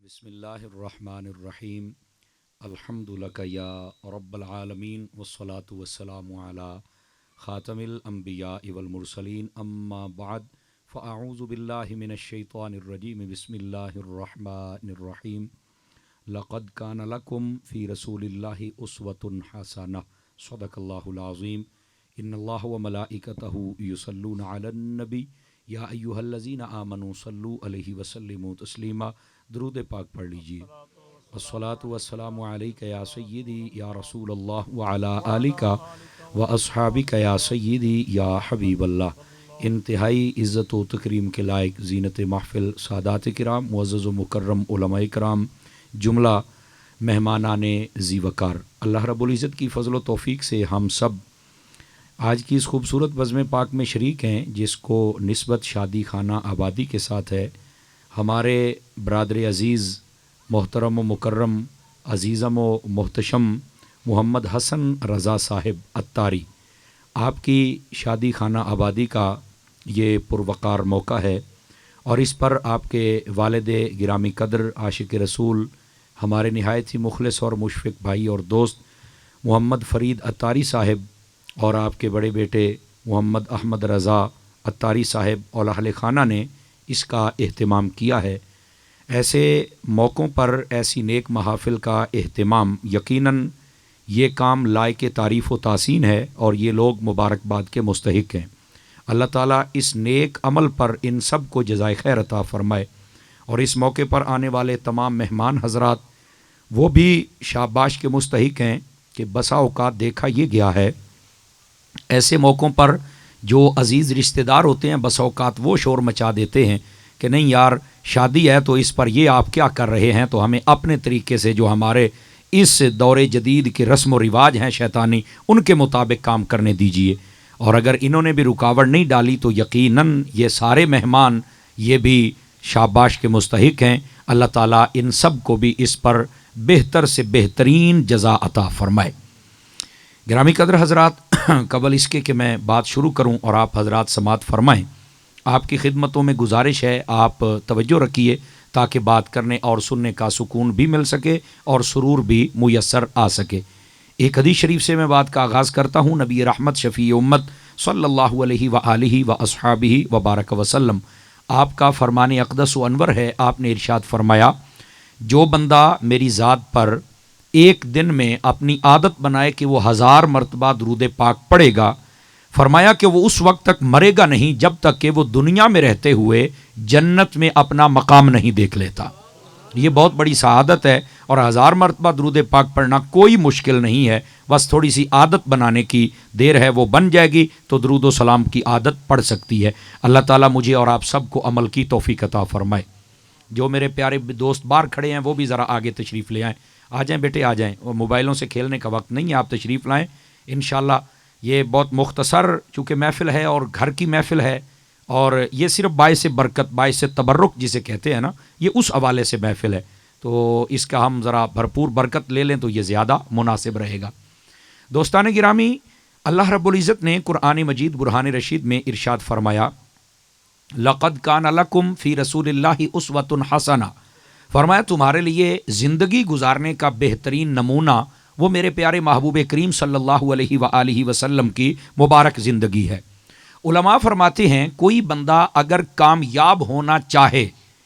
بسم اللہ الرحمن الرحیم الحمد لک یا رب العالمین والصلاة والسلام علی خاتم الانبیاء والمرسلین اما بعد فاعوذ باللہ من الشیطان الرجیم بسم اللہ الرحمن الرحیم لقد کان لکم فی رسول اللہ اسوۃ حسنہ صدق اللہ العظیم ان اللہ وملائکتہ یصلون علی النبی یا ایہا الذین آمنوا صلوا علیہ وسلموا تسلیما۔ درود پاک پڑھ لیجیے۔ الصلاۃ والسلام علیک یا سیدی یا رسول اللہ وعلی آلک و اصحابک یا سیدی یا حبیب اللہ۔ انتہائی عزت و تکریم کے لائق زینت محفل سادات کرام، معزز و مکرم علماء کرام، جملہ مہمانان ذی وقار، اللہ رب العزت کی فضل و توفیق سے ہم سب آج کی اس خوبصورت بزم پاک میں شریک ہیں، جس کو نسبت شادی خانہ آبادی کے ساتھ ہے۔ ہمارے برادر عزیز محترم و مکرم عزیزم و محتشم محمد حسن رضا صاحب اتاری، آپ کی شادی خانہ آبادی کا یہ پروقار موقع ہے، اور اس پر آپ کے والد گرامی قدر عاشق رسول، ہمارے نہایت ہی مخلص اور مشفق بھائی اور دوست محمد فرید اتاری صاحب اور آپ کے بڑے بیٹے محمد احمد رضا اتاری صاحب اور اہل خانہ نے اس کا اہتمام کیا ہے۔ ایسے موقعوں پر ایسی نیک محافل کا اہتمام یقیناً یہ کام لائق تعریف و تحسین ہے، اور یہ لوگ مبارکباد کے مستحق ہیں۔ اللہ تعالیٰ اس نیک عمل پر ان سب کو جزائے خیر عطا فرمائے، اور اس موقع پر آنے والے تمام مہمان حضرات وہ بھی شاباش کے مستحق ہیں کہ بسا اوقات دیکھا یہ گیا ہے ایسے موقعوں پر جو عزیز رشتہ دار ہوتے ہیں بسا اوقات وہ شور مچا دیتے ہیں کہ نہیں یار شادی ہے تو اس پر یہ آپ کیا کر رہے ہیں، تو ہمیں اپنے طریقے سے جو ہمارے اس دور جدید کے رسم و رواج ہیں شیطانی ان کے مطابق کام کرنے دیجئے۔ اور اگر انہوں نے بھی رکاوٹ نہیں ڈالی تو یقیناً یہ سارے مہمان یہ بھی شاباش کے مستحق ہیں۔ اللہ تعالیٰ ان سب کو بھی اس پر بہتر سے بہترین جزا عطا فرمائے۔ گرامی قدر حضرات، قبل اس کے کہ میں بات شروع کروں اور آپ حضرات سماعت فرمائیں، آپ کی خدمتوں میں گزارش ہے آپ توجہ رکھیے تاکہ بات کرنے اور سننے کا سکون بھی مل سکے اور سرور بھی میسر آ سکے۔ ایک حدیث شریف سے میں بات کا آغاز کرتا ہوں۔ نبی رحمت شفیع امت صلی اللہ علیہ وآلہ واصحابہ وبارک وسلم، آپ کا فرمان اقدس و انور ہے، آپ نے ارشاد فرمایا جو بندہ میری ذات پر ایک دن میں اپنی عادت بنائے کہ وہ 1000 مرتبہ درود پاک پڑھے گا، فرمایا کہ وہ اس وقت تک مرے گا نہیں جب تک کہ وہ دنیا میں رہتے ہوئے جنت میں اپنا مقام نہیں دیکھ لیتا۔ یہ بہت بڑی سعادت ہے، اور 1000 مرتبہ درود پاک پڑھنا کوئی مشکل نہیں ہے، بس تھوڑی سی عادت بنانے کی دیر ہے، وہ بن جائے گی تو درود و سلام کی عادت پڑ سکتی ہے۔ اللہ تعالیٰ مجھے اور آپ سب کو عمل کی توفیق عطا فرمائے۔ جو میرے پیارے دوست باہر کھڑے ہیں وہ بھی ذرا آگے تشریف لے آئیں، آ جائیں بیٹے آ جائیں، اور موبائلوں سے کھیلنے کا وقت نہیں ہے، آپ تشریف لائیں انشاءاللہ۔ یہ بہت مختصر چونکہ محفل ہے اور گھر کی محفل ہے، اور یہ صرف باعث برکت باعث تبرک جسے کہتے ہیں نا، یہ اس حوالے سے محفل ہے، تو اس کا ہم ذرا بھرپور برکت لے لیں تو یہ زیادہ مناسب رہے گا۔ دوستان گرامی، اللہ رب العزت نے قرآن مجید برہان رشید میں ارشاد فرمایا لقد کان لکم فی رسول اللہ اسوۃ حسنہ، فرمایا تمہارے لیے زندگی گزارنے کا بہترین نمونہ وہ میرے پیارے محبوب کریم صلی اللہ علیہ وآلہ وسلم کی مبارک زندگی ہے۔ علماء فرماتے ہیں کوئی بندہ اگر کامیاب ہونا چاہے،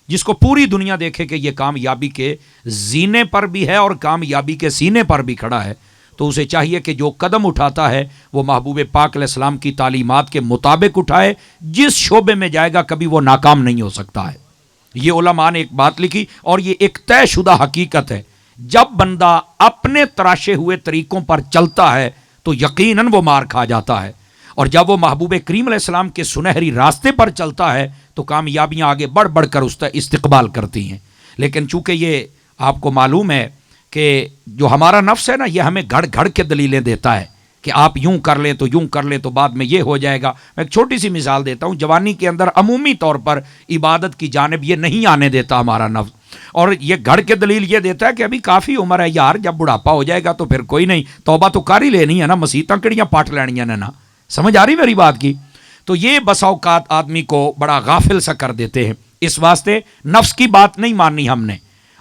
جس کو پوری دنیا دیکھے کہ یہ کامیابی کے زینے پر بھی ہے اور کامیابی کے سینے پر بھی کھڑا ہے، تو اسے چاہیے کہ جو قدم اٹھاتا ہے وہ محبوب پاک علیہ السلام کی تعلیمات کے مطابق اٹھائے، جس شعبے میں جائے گا کبھی وہ ناکام نہیں ہو سکتا ہے۔ یہ علماء نے ایک بات لکھی، اور یہ ایک طے شدہ حقیقت ہے، جب بندہ اپنے تراشے ہوئے طریقوں پر چلتا ہے تو یقیناً وہ مار کھا جاتا ہے، اور جب وہ محبوب کریم علیہ السلام کے سنہری راستے پر چلتا ہے تو کامیابیاں آگے بڑھ بڑھ کر اس کا استقبال کرتی ہیں۔ لیکن چونکہ یہ آپ کو معلوم ہے کہ جو ہمارا نفس ہے نا، یہ ہمیں گھڑ گھڑ کے دلیلیں دیتا ہے کہ آپ یوں کر لیں تو یوں کر لیں تو بعد میں یہ ہو جائے گا۔ میں ایک چھوٹی سی مثال دیتا ہوں، جوانی کے اندر عمومی طور پر عبادت کی جانب یہ نہیں آنے دیتا ہمارا نفس، اور یہ گھڑ کے دلیل یہ دیتا ہے کہ ابھی کافی عمر ہے یار، جب بڑھاپا ہو جائے گا تو پھر کوئی نہیں، توبہ تو کر ہی لینی ہے نا، مسیتاں کڑیاں پاٹ لینیاں نے نا۔ سمجھ آ رہی میری بات کی؟ تو یہ بسا اوقات آدمی کو بڑا غافل سا کر دیتے ہیں، اس واسطے نفس کی بات نہیں ماننی ہم نے،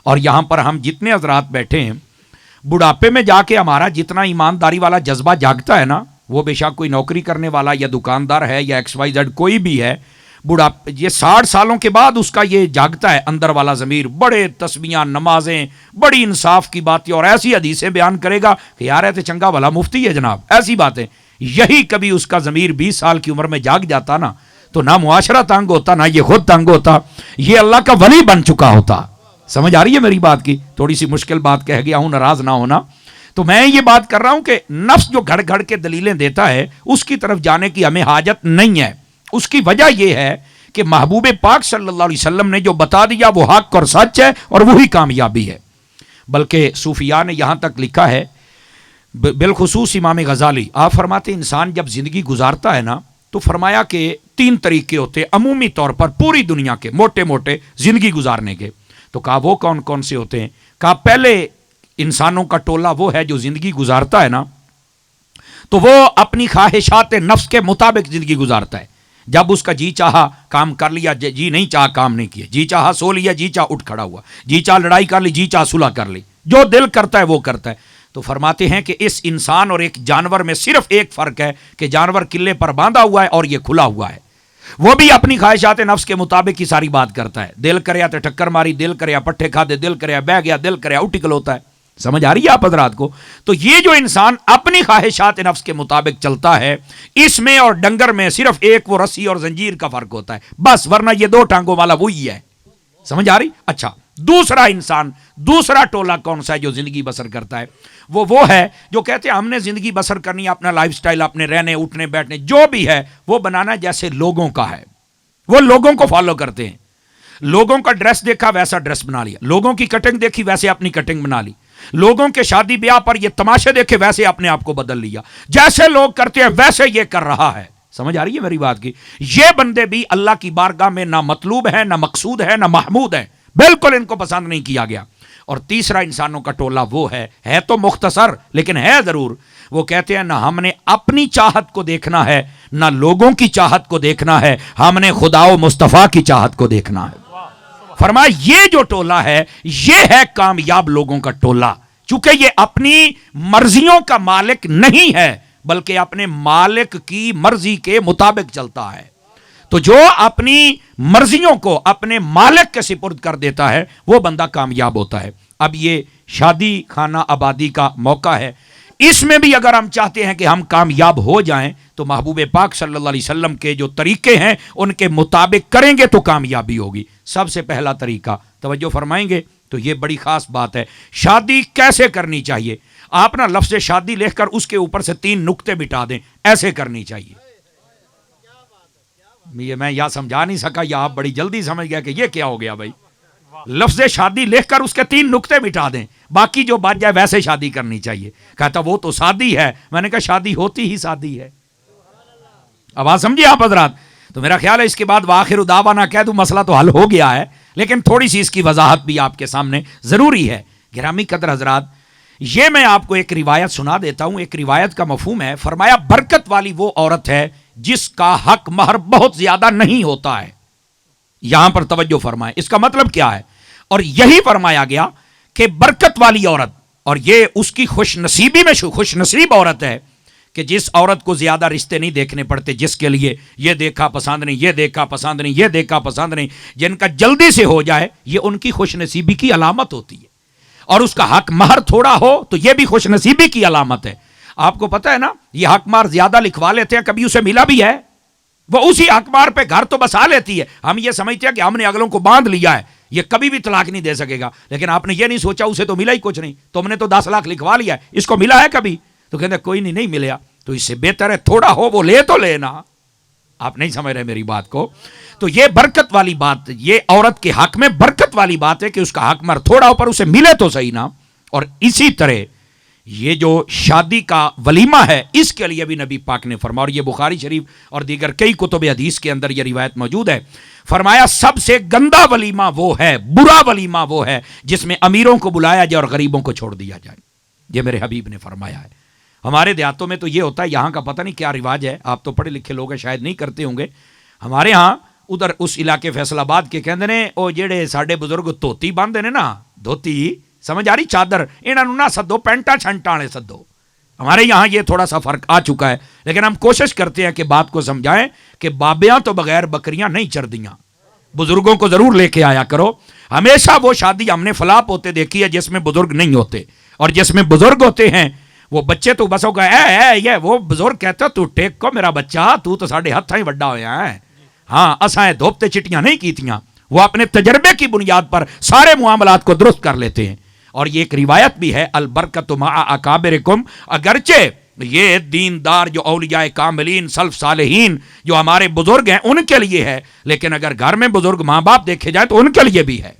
اور یہاں پر ہم جتنے حضرات بیٹھے ہیں، بڑھاپے میں جا کے ہمارا جتنا ایمانداری والا جذبہ جاگتا ہے نا، وہ بے شک کوئی نوکری کرنے والا یا دکاندار ہے یا ایکس وائی زیڈ کوئی بھی ہے، بڑھاپے یہ 60 سالوں کے بعد اس کا یہ جاگتا ہے اندر والا ضمیر، بڑے تسبیحاں، نمازیں، بڑی انصاف کی باتیں اور ایسی حدیثیں بیان کرے گا کہ یار ہے تو چنگا بھلا مفتی ہے جناب، ایسی باتیں. یہی کبھی اس کا ضمیر 20 سال کی عمر میں جاگ جاتا نا، تو نہ معاشرہ تنگ ہوتا، نہ یہ خود تنگ ہوتا، یہ اللہ کا ولی بن چکا ہوتا. سمجھ آ رہی ہے میری بات کی؟ تھوڑی سی مشکل بات کہہ گیا ہوں، ناراض نہ ہونا. تو میں یہ بات کر رہا ہوں کہ نفس جو گھڑ گھڑ کے دلیلیں دیتا ہے، اس کی طرف جانے کی ہمیں حاجت نہیں ہے. اس کی وجہ یہ ہے کہ محبوب پاک صلی اللہ علیہ وسلم نے جو بتا دیا وہ حق اور سچ ہے، اور وہی کامیابی ہے. بلکہ صوفیاء نے یہاں تک لکھا ہے، بالخصوص امام غزالی، آپ فرماتے ہیں انسان جب زندگی گزارتا ہے نا، تو فرمایا کہ 3 طریقے ہوتے ہیں عمومی طور پر پوری دنیا کے موٹے موٹے زندگی گزارنے کے. تو کہا وہ کون کون سے ہوتے ہیں؟ کہا پہلے انسانوں کا ٹولہ وہ ہے جو زندگی گزارتا ہے نا، تو وہ اپنی خواہشات نفس کے مطابق زندگی گزارتا ہے. جب اس کا جی چاہا کام کر لیا، جی نہیں چاہا کام نہیں کیا، جی چاہا سو لیا، جی چاہا اٹھ کھڑا ہوا، جی چاہا لڑائی کر لی، جی چاہا صلح کر لی، جو دل کرتا ہے وہ کرتا ہے. تو فرماتے ہیں کہ اس انسان اور ایک جانور میں صرف ایک فرق ہے کہ جانور قلعے پر باندھا ہوا ہے اور یہ کھلا ہوا ہے. وہ بھی اپنی خواہشات نفس کے مطابق ہی ساری بات کرتا ہے. دل کریا تو ٹکر ماری، دل کریا پٹھے کھا دے، دل کریا بہ گیا، دل کریا اٹھ کھلوتا ہے. سمجھ آ رہی ہے آپ حضرات کو؟ تو یہ جو انسان اپنی خواہشات نفس کے مطابق چلتا ہے، اس میں اور ڈنگر میں صرف ایک وہ رسی اور زنجیر کا فرق ہوتا ہے بس، ورنہ یہ 2 ٹانگوں والا وہی ہے. سمجھ آ رہی؟ اچھا، دوسرا انسان، دوسرا ٹولہ کون سا ہے جو زندگی بسر کرتا ہے؟ وہ ہے جو کہتے ہیں ہم نے زندگی بسر کرنی ہے، اپنا لائف سٹائل، اپنے رہنے اٹھنے بیٹھنے جو بھی ہے وہ بنانا جیسے لوگوں کا ہے. وہ لوگوں کو فالو کرتے ہیں، لوگوں کا ڈریس دیکھا ویسا ڈریس بنا لیا، لوگوں کی کٹنگ دیکھی ویسے اپنی کٹنگ بنا لی، لوگوں کے شادی بیاہ پر یہ تماشے دیکھے ویسے اپنے آپ کو بدل لیا، جیسے لوگ کرتے ہیں ویسے یہ کر رہا ہے. سمجھ آ رہی ہے میری بات کی؟ یہ بندے بھی اللہ کی بارگاہ میں نہ مطلوب ہے، نہ مقصود ہے، نہ محمود ہے، بالکل ان کو پسند نہیں کیا گیا. اور تیسرا انسانوں کا ٹولہ وہ ہے تو مختصر لیکن ہے ضرور. وہ کہتے ہیں نہ ہم نے اپنی چاہت کو دیکھنا ہے، نہ لوگوں کی چاہت کو دیکھنا ہے، ہم نے خدا و مصطفیٰ کی چاہت کو دیکھنا ہے. فرمایا یہ جو ٹولہ ہے یہ ہے کامیاب لوگوں کا ٹولہ، چونکہ یہ اپنی مرضیوں کا مالک نہیں ہے بلکہ اپنے مالک کی مرضی کے مطابق چلتا ہے. تو جو اپنی مرضیوں کو اپنے مالک کے سپرد کر دیتا ہے وہ بندہ کامیاب ہوتا ہے. اب یہ شادی خانہ آبادی کا موقع ہے، اس میں بھی اگر ہم چاہتے ہیں کہ ہم کامیاب ہو جائیں تو محبوب پاک صلی اللہ علیہ وسلم کے جو طریقے ہیں ان کے مطابق کریں گے تو کامیابی ہوگی. سب سے پہلا طریقہ توجہ فرمائیں گے تو یہ بڑی خاص بات ہے، شادی کیسے کرنی چاہیے. آپ نا لفظ شادی لکھ کر اس کے اوپر سے 3 نقطے مٹا دیں، ایسے کرنی چاہیے. یہ میں یا سمجھا نہیں سکا یا آپ بڑی جلدی سمجھ گیا کہ یہ کیا ہو گیا بھائی. لفظ شادی لکھ کر اس کے 3 نقطے مٹا دیں، باقی جو بات جائے ویسے شادی کرنی چاہیے. کہتا وہ تو شادی ہے. میں نے کہا شادی ہوتی ہی شادی ہے. آواز سمجھے آپ حضرات؟ تو میرا خیال ہے اس کے بعد وآخر دعوانا کہہ دوں مسئلہ تو حل ہو گیا ہے، لیکن تھوڑی سی اس کی وضاحت بھی آپ کے سامنے ضروری ہے. گرامی قدر حضرات، یہ میں آپ کو ایک روایت سنا دیتا ہوں. ایک روایت کا مفہوم ہے، فرمایا برکت والی وہ عورت ہے جس کا حق مہر بہت زیادہ نہیں ہوتا ہے. یہاں پر توجہ فرمائیں، اس کا مطلب کیا ہے؟ اور یہی فرمایا گیا کہ برکت والی عورت، اور یہ اس کی خوش نصیبی میں خوش نصیب عورت ہے کہ جس عورت کو زیادہ رشتے نہیں دیکھنے پڑتے، جس کے لیے یہ دیکھا پسند نہیں، یہ دیکھا پسند نہیں، یہ دیکھا پسند نہیں، جن کا جلدی سے ہو جائے، یہ ان کی خوش نصیبی کی علامت ہوتی ہے. اور اس کا حق مہر تھوڑا ہو تو یہ بھی خوش نصیبی کی علامت ہے. آپ کو پتہ ہے نا، یہ حق مہر زیادہ لکھوا لیتے ہیں، کبھی اسے ملا بھی ہے، وہ اسی حق مہر پہ گھر تو بسا لیتی ہے. ہم یہ سمجھتے ہیں کہ ہم نے اگلوں کو باندھ لیا ہے، یہ کبھی بھی طلاق نہیں دے سکے گا، لیکن آپ نے یہ نہیں سوچا اسے تو ملا ہی کچھ نہیں، تم نے تو 10 لاکھ لکھوا لیا ہے، اس کو ملا ہے کبھی؟ تو کہتے ہیں کوئی نہیں ملیا. تو اس سے بہتر ہے تھوڑا ہو وہ لے تو لینا. آپ نہیں سمجھ رہے میری بات کو؟ تو یہ برکت والی بات، یہ عورت کے حق میں برکت والی بات ہے کہ اس کا حق مہر تھوڑا ہو پر اسے ملے تو صحیح نا. اور اسی طرح یہ جو شادی کا ولیمہ ہے اس کے لیے بھی نبی پاک نے فرمایا، اور یہ بخاری شریف اور دیگر کئی کتب حدیث کے اندر یہ روایت موجود ہے. فرمایا سب سے گندا ولیمہ وہ ہے، برا ولیمہ وہ ہے جس میں امیروں کو بلایا جائے اور غریبوں کو چھوڑ دیا جائے. یہ میرے حبیب نے فرمایا ہے. ہمارے دیہاتوں میں تو یہ ہوتا ہے، یہاں کا پتہ نہیں کیا رواج ہے، آپ تو پڑھے لکھے لوگ ہیں شاید نہیں کرتے ہوں گے. ہمارے ہاں ادھر اس علاقے فیصل آباد کے کہندے نے او جڑے ساڈے بزرگ توتی باندھے نے نا، دھوتی سمجھ آ رہی, چادر, انہاں نوں نہ سدو, پینٹا چھنٹا والے سدو. ہمارے یہاں یہ تھوڑا سا فرق آ چکا ہے, لیکن ہم کوشش کرتے ہیں کہ بات کو سمجھائیں کہ بابیاں تو بغیر بکریاں نہیں چردیاں. بزرگوں کو ضرور لے کے آیا کرو. ہمیشہ وہ شادی ہم نے فلاپ ہوتے دیکھی ہے جس میں بزرگ نہیں ہوتے, اور جس میں بزرگ ہوتے ہیں وہ بچے تو بس ہوگا یہ وہ بزرگ کہتے تو ٹیک کو میرا بچہ, تو ساڈے ہتھاں ہی وڈا ہویا ہے. ہاں اساں دھوپتے چٹیاں نہیں کیتیاں. وہ اپنے تجربے کی بنیاد پر سارے معاملات کو درست کر لیتے ہیں. اور یہ ایک روایت بھی ہے, البرکت مع اکابرکم, اگرچہ یہ دیندار جو اولیاء کاملین سلف صالحین جو ہمارے بزرگ ہیں ان کے لیے ہے, لیکن اگر گھر میں بزرگ ماں باپ دیکھے جائے تو ان کے لیے بھی ہے.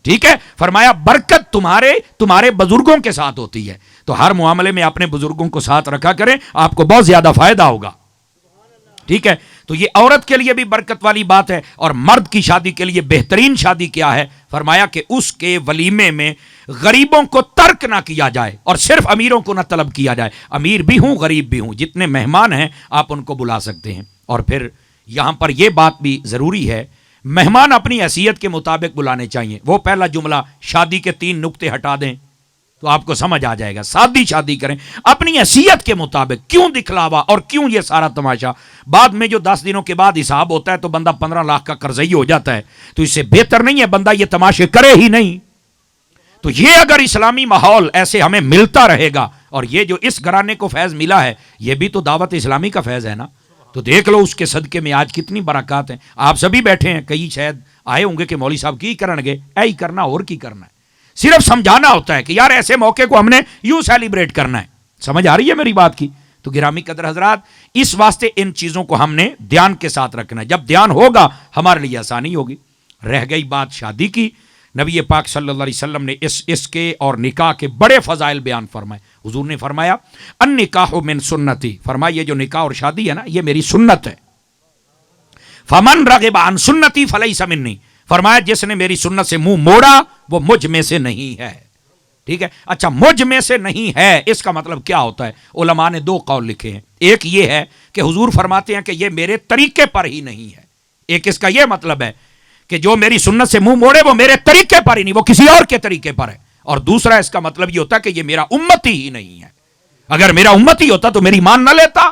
ٹھیک ہے, فرمایا برکت تمہارے بزرگوں کے ساتھ ہوتی ہے. تو ہر معاملے میں اپنے بزرگوں کو ساتھ رکھا کریں, آپ کو بہت زیادہ فائدہ ہوگا. ٹھیک ہے, تو یہ عورت کے لیے بھی برکت والی بات ہے. اور مرد کی شادی کے لیے بہترین شادی کیا ہے؟ فرمایا کہ اس کے ولیمے میں غریبوں کو ترک نہ کیا جائے اور صرف امیروں کو نہ طلب کیا جائے. امیر بھی ہوں غریب بھی ہوں, جتنے مہمان ہیں آپ ان کو بلا سکتے ہیں. اور پھر یہاں پر یہ بات بھی ضروری ہے, مہمان اپنی حیثیت کے مطابق بلانے چاہیے. وہ پہلا جملہ شادی کے 3 نقطے ہٹا دیں تو آپ کو سمجھ آ جائے گا. سادی شادی کریں اپنی حیثیت کے مطابق. کیوں دکھلاوا اور کیوں یہ سارا تماشا؟ بعد میں جو 10 دنوں کے بعد حساب ہوتا ہے تو بندہ 15 لاکھ کا قرضئی ہو جاتا ہے. تو اس سے بہتر نہیں ہے بندہ یہ تماشے کرے ہی نہیں. تو یہ اگر اسلامی ماحول ایسے ہمیں ملتا رہے گا, اور یہ جو اس گھرانے کو فیض ملا ہے یہ بھی تو دعوت اسلامی کا فیض ہے نا. تو دیکھ لو اس کے صدقے میں آج کتنی برکات ہیں. آپ سبھی بیٹھے ہیں, کئی شاید آئے ہوں گے کہ مولوی صاحب کی کرنگے, ہی کرنا اور کی کرنا ہے. صرف سمجھانا ہوتا ہے کہ یار ایسے موقع کو ہم نے یوں سیلیبریٹ کرنا ہے. سمجھ آ رہی ہے میری بات کی؟ تو گرامی قدر حضرات, اس واسطے ان چیزوں کو ہم نے دھیان کے ساتھ رکھنا ہے. جب دھیان ہوگا ہمارے لیے آسانی ہوگی. رہ گئی بات شادی کی, نبی پاک صلی اللہ علیہ وسلم نے اس کے اور نکاح کے بڑے فضائل بیان فرمائے. حضور نے فرمایا النکاح من سنتی, فرمایا یہ جو نکاح اور شادی ہے نا یہ میری سنت ہے. فمن رغب عن سنتی فلیس منی, فرمایا جس نے میری سنت سے منہ موڑا وہ مجھ میں سے نہیں ہے. ٹھیک ہے, اچھا مجھ میں سے نہیں ہے اس کا مطلب کیا ہوتا ہے؟ علماء نے 2 قول لکھے ہیں. ایک یہ ہے کہ حضور فرماتے ہیں کہ یہ میرے طریقے پر ہی نہیں ہے. ایک اس کا یہ مطلب ہے کہ جو میری سنت سے منہ موڑے وہ میرے طریقے پر ہی نہیں, وہ کسی اور کے طریقے پر ہے. اور دوسرا اس کا مطلب یہ ہوتا ہے کہ یہ میرا امتی ہی نہیں ہے. اگر میرا امتی ہوتا تو میری مان نہ لیتا.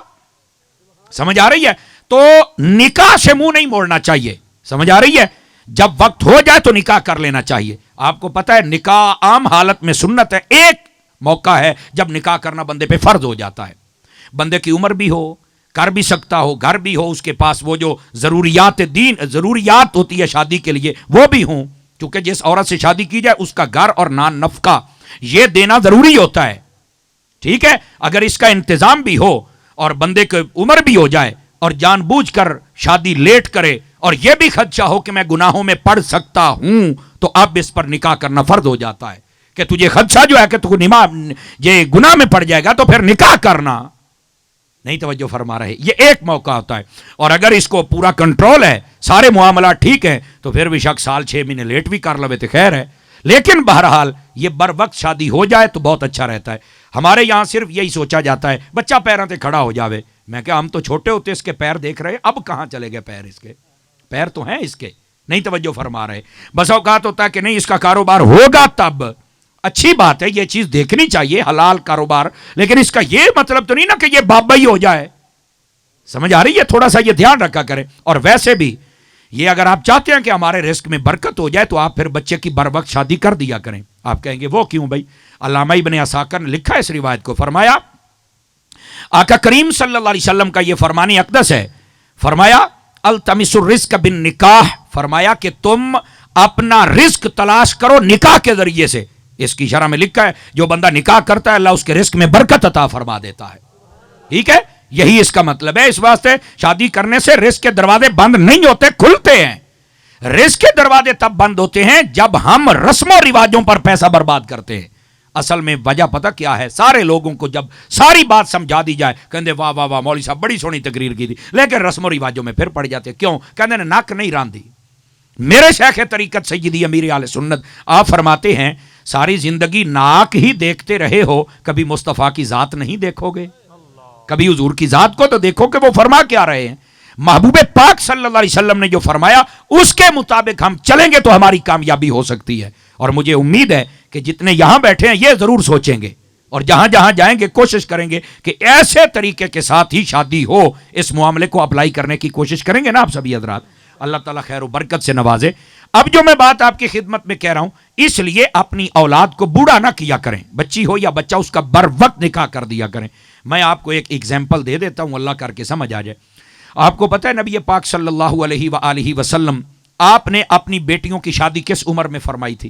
سمجھ آ رہی ہے؟ تو نکاح سے منہ نہیں موڑنا چاہیے. سمجھ آ رہی ہے؟ جب وقت ہو جائے تو نکاح کر لینا چاہیے. آپ کو پتا ہے نکاح عام حالت میں سنت ہے. ایک موقع ہے جب نکاح کرنا بندے پہ فرض ہو جاتا ہے. بندے کی عمر بھی ہو, کر بھی سکتا ہو, گھر بھی ہو, اس کے پاس وہ جو ضروریات ہوتی ہے شادی کے لیے وہ بھی ہوں. کیونکہ جس عورت سے شادی کی جائے اس کا گھر اور نان نفقہ یہ دینا ضروری ہوتا ہے. ٹھیک ہے, اگر اس کا انتظام بھی ہو اور بندے کی عمر بھی ہو جائے اور جان بوجھ کر شادی لیٹ کرے اور یہ بھی خدشہ ہو کہ میں گناہوں میں پڑ سکتا ہوں, تو اب اس پر نکاح کرنا فرض ہو جاتا ہے. کہ تجھے خدشہ جو ہے کہ تو یہ گناہ میں پڑ جائے گا تو پھر نکاح کرنا نہیں. توجہ فرما رہے, یہ ایک موقع ہوتا ہے. اور اگر اس کو پورا کنٹرول ہے, سارے معاملات ٹھیک ہیں, تو پھر بھی شخص 6 مہینے لیٹ بھی کر لوے تو خیر ہے. لیکن بہرحال یہ بر وقت شادی ہو جائے تو بہت اچھا رہتا ہے. ہمارے یہاں صرف یہی سوچا جاتا ہے بچہ پیروں سے کھڑا ہو جاوے. میں کہ ہم تو چھوٹے ہوتے اس کے پیر دیکھ رہے, اب کہاں چلے گئے پیر؟ اس کے پیر تو ہیں اس کے, نہیں توجہ فرما رہے. بس اوقات ہوتا ہے کہ نہیں اس کا کاروبار ہوگا تب. اچھی بات ہے, یہ چیز دیکھنی چاہیے, حلال کاروبار, لیکن اس کا یہ مطلب تو نہیں نا کہ یہ بابا ہی ہو جائے. سمجھ آ رہی ہے؟ تھوڑا سا یہ دھیان رکھا کریں. اور ویسے بھی یہ اگر آپ چاہتے ہیں کہ ہمارے رزق میں برکت ہو جائے تو آپ پھر بچے کی بر وقت شادی کر دیا کریں. آپ کہیں گے وہ کیوں بھائی؟ علامہ ابن عساکر نے لکھا اس روایت کو. فرمایا آقا کریم صلی اللہ علیہ وسلم کا یہ فرمان اقدس ہے. فرمایا التمس الرزق بالنکاح, فرمایا کہ تم اپنا رزق تلاش کرو نکاح کے ذریعے سے. اس کی شرح میں لکھا ہے جو بندہ نکاح کرتا ہے اللہ اس کے رزق میں برکت عطا فرما دیتا ہے. ٹھیک ہے, یہی اس کا مطلب ہے. اس واسطے شادی کرنے سے رزق کے دروازے بند نہیں ہوتے, کھلتے ہیں. رزق کے دروازے تب بند ہوتے ہیں جب ہم رسم و رواجوں پر پیسہ برباد کرتے ہیں. اصل میں وجہ پتہ کیا ہے؟ سارے لوگوں کو جب ساری بات سمجھا دی جائے کہندے واہ واہ واہ مولوی صاحب بڑی سونی تقریر کی تھی, لیکن رسم و رواجوں میں پھر پڑ جاتے. کیوں؟ کہندے نے نک نہیں راندھی. میرے شیخ طریقت سیدی امیر اہل سنت آپ فرماتے ہیں ساری زندگی ناک ہی دیکھتے رہے ہو, کبھی مصطفیٰ کی ذات نہیں دیکھو گے, کبھی حضور کی ذات کو تو دیکھو کہ وہ فرما کیا رہے ہیں. محبوب پاک صلی اللہ علیہ وسلم نے جو فرمایا اس کے مطابق ہم چلیں گے تو ہماری کامیابی ہو سکتی ہے. اور مجھے امید ہے کہ جتنے یہاں بیٹھے ہیں یہ ضرور سوچیں گے اور جہاں جہاں جائیں گے کوشش کریں گے کہ ایسے طریقے کے ساتھ ہی شادی ہو. اس معاملے کو اپلائی کرنے کی کوشش کریں گے نا آپ سبھی حضرات. اللہ تعالیٰ خیر و برکت سے نوازے. اب جو میں بات آپ کی خدمت میں کہہ رہا ہوں، اس لیے اپنی اولاد کو بوڑھا نہ کیا کریں، بچی ہو یا بچہ اس کا بر وقت نکاح کر دیا کریں. میں آپ کو ایک ایگزامپل دے دیتا ہوں، اللہ کر کے سمجھ آ جائے. آپ کو پتہ ہے نبی پاک صلی اللہ علیہ وآلہ وسلم آپ نے اپنی بیٹیوں کی شادی کس عمر میں فرمائی تھی؟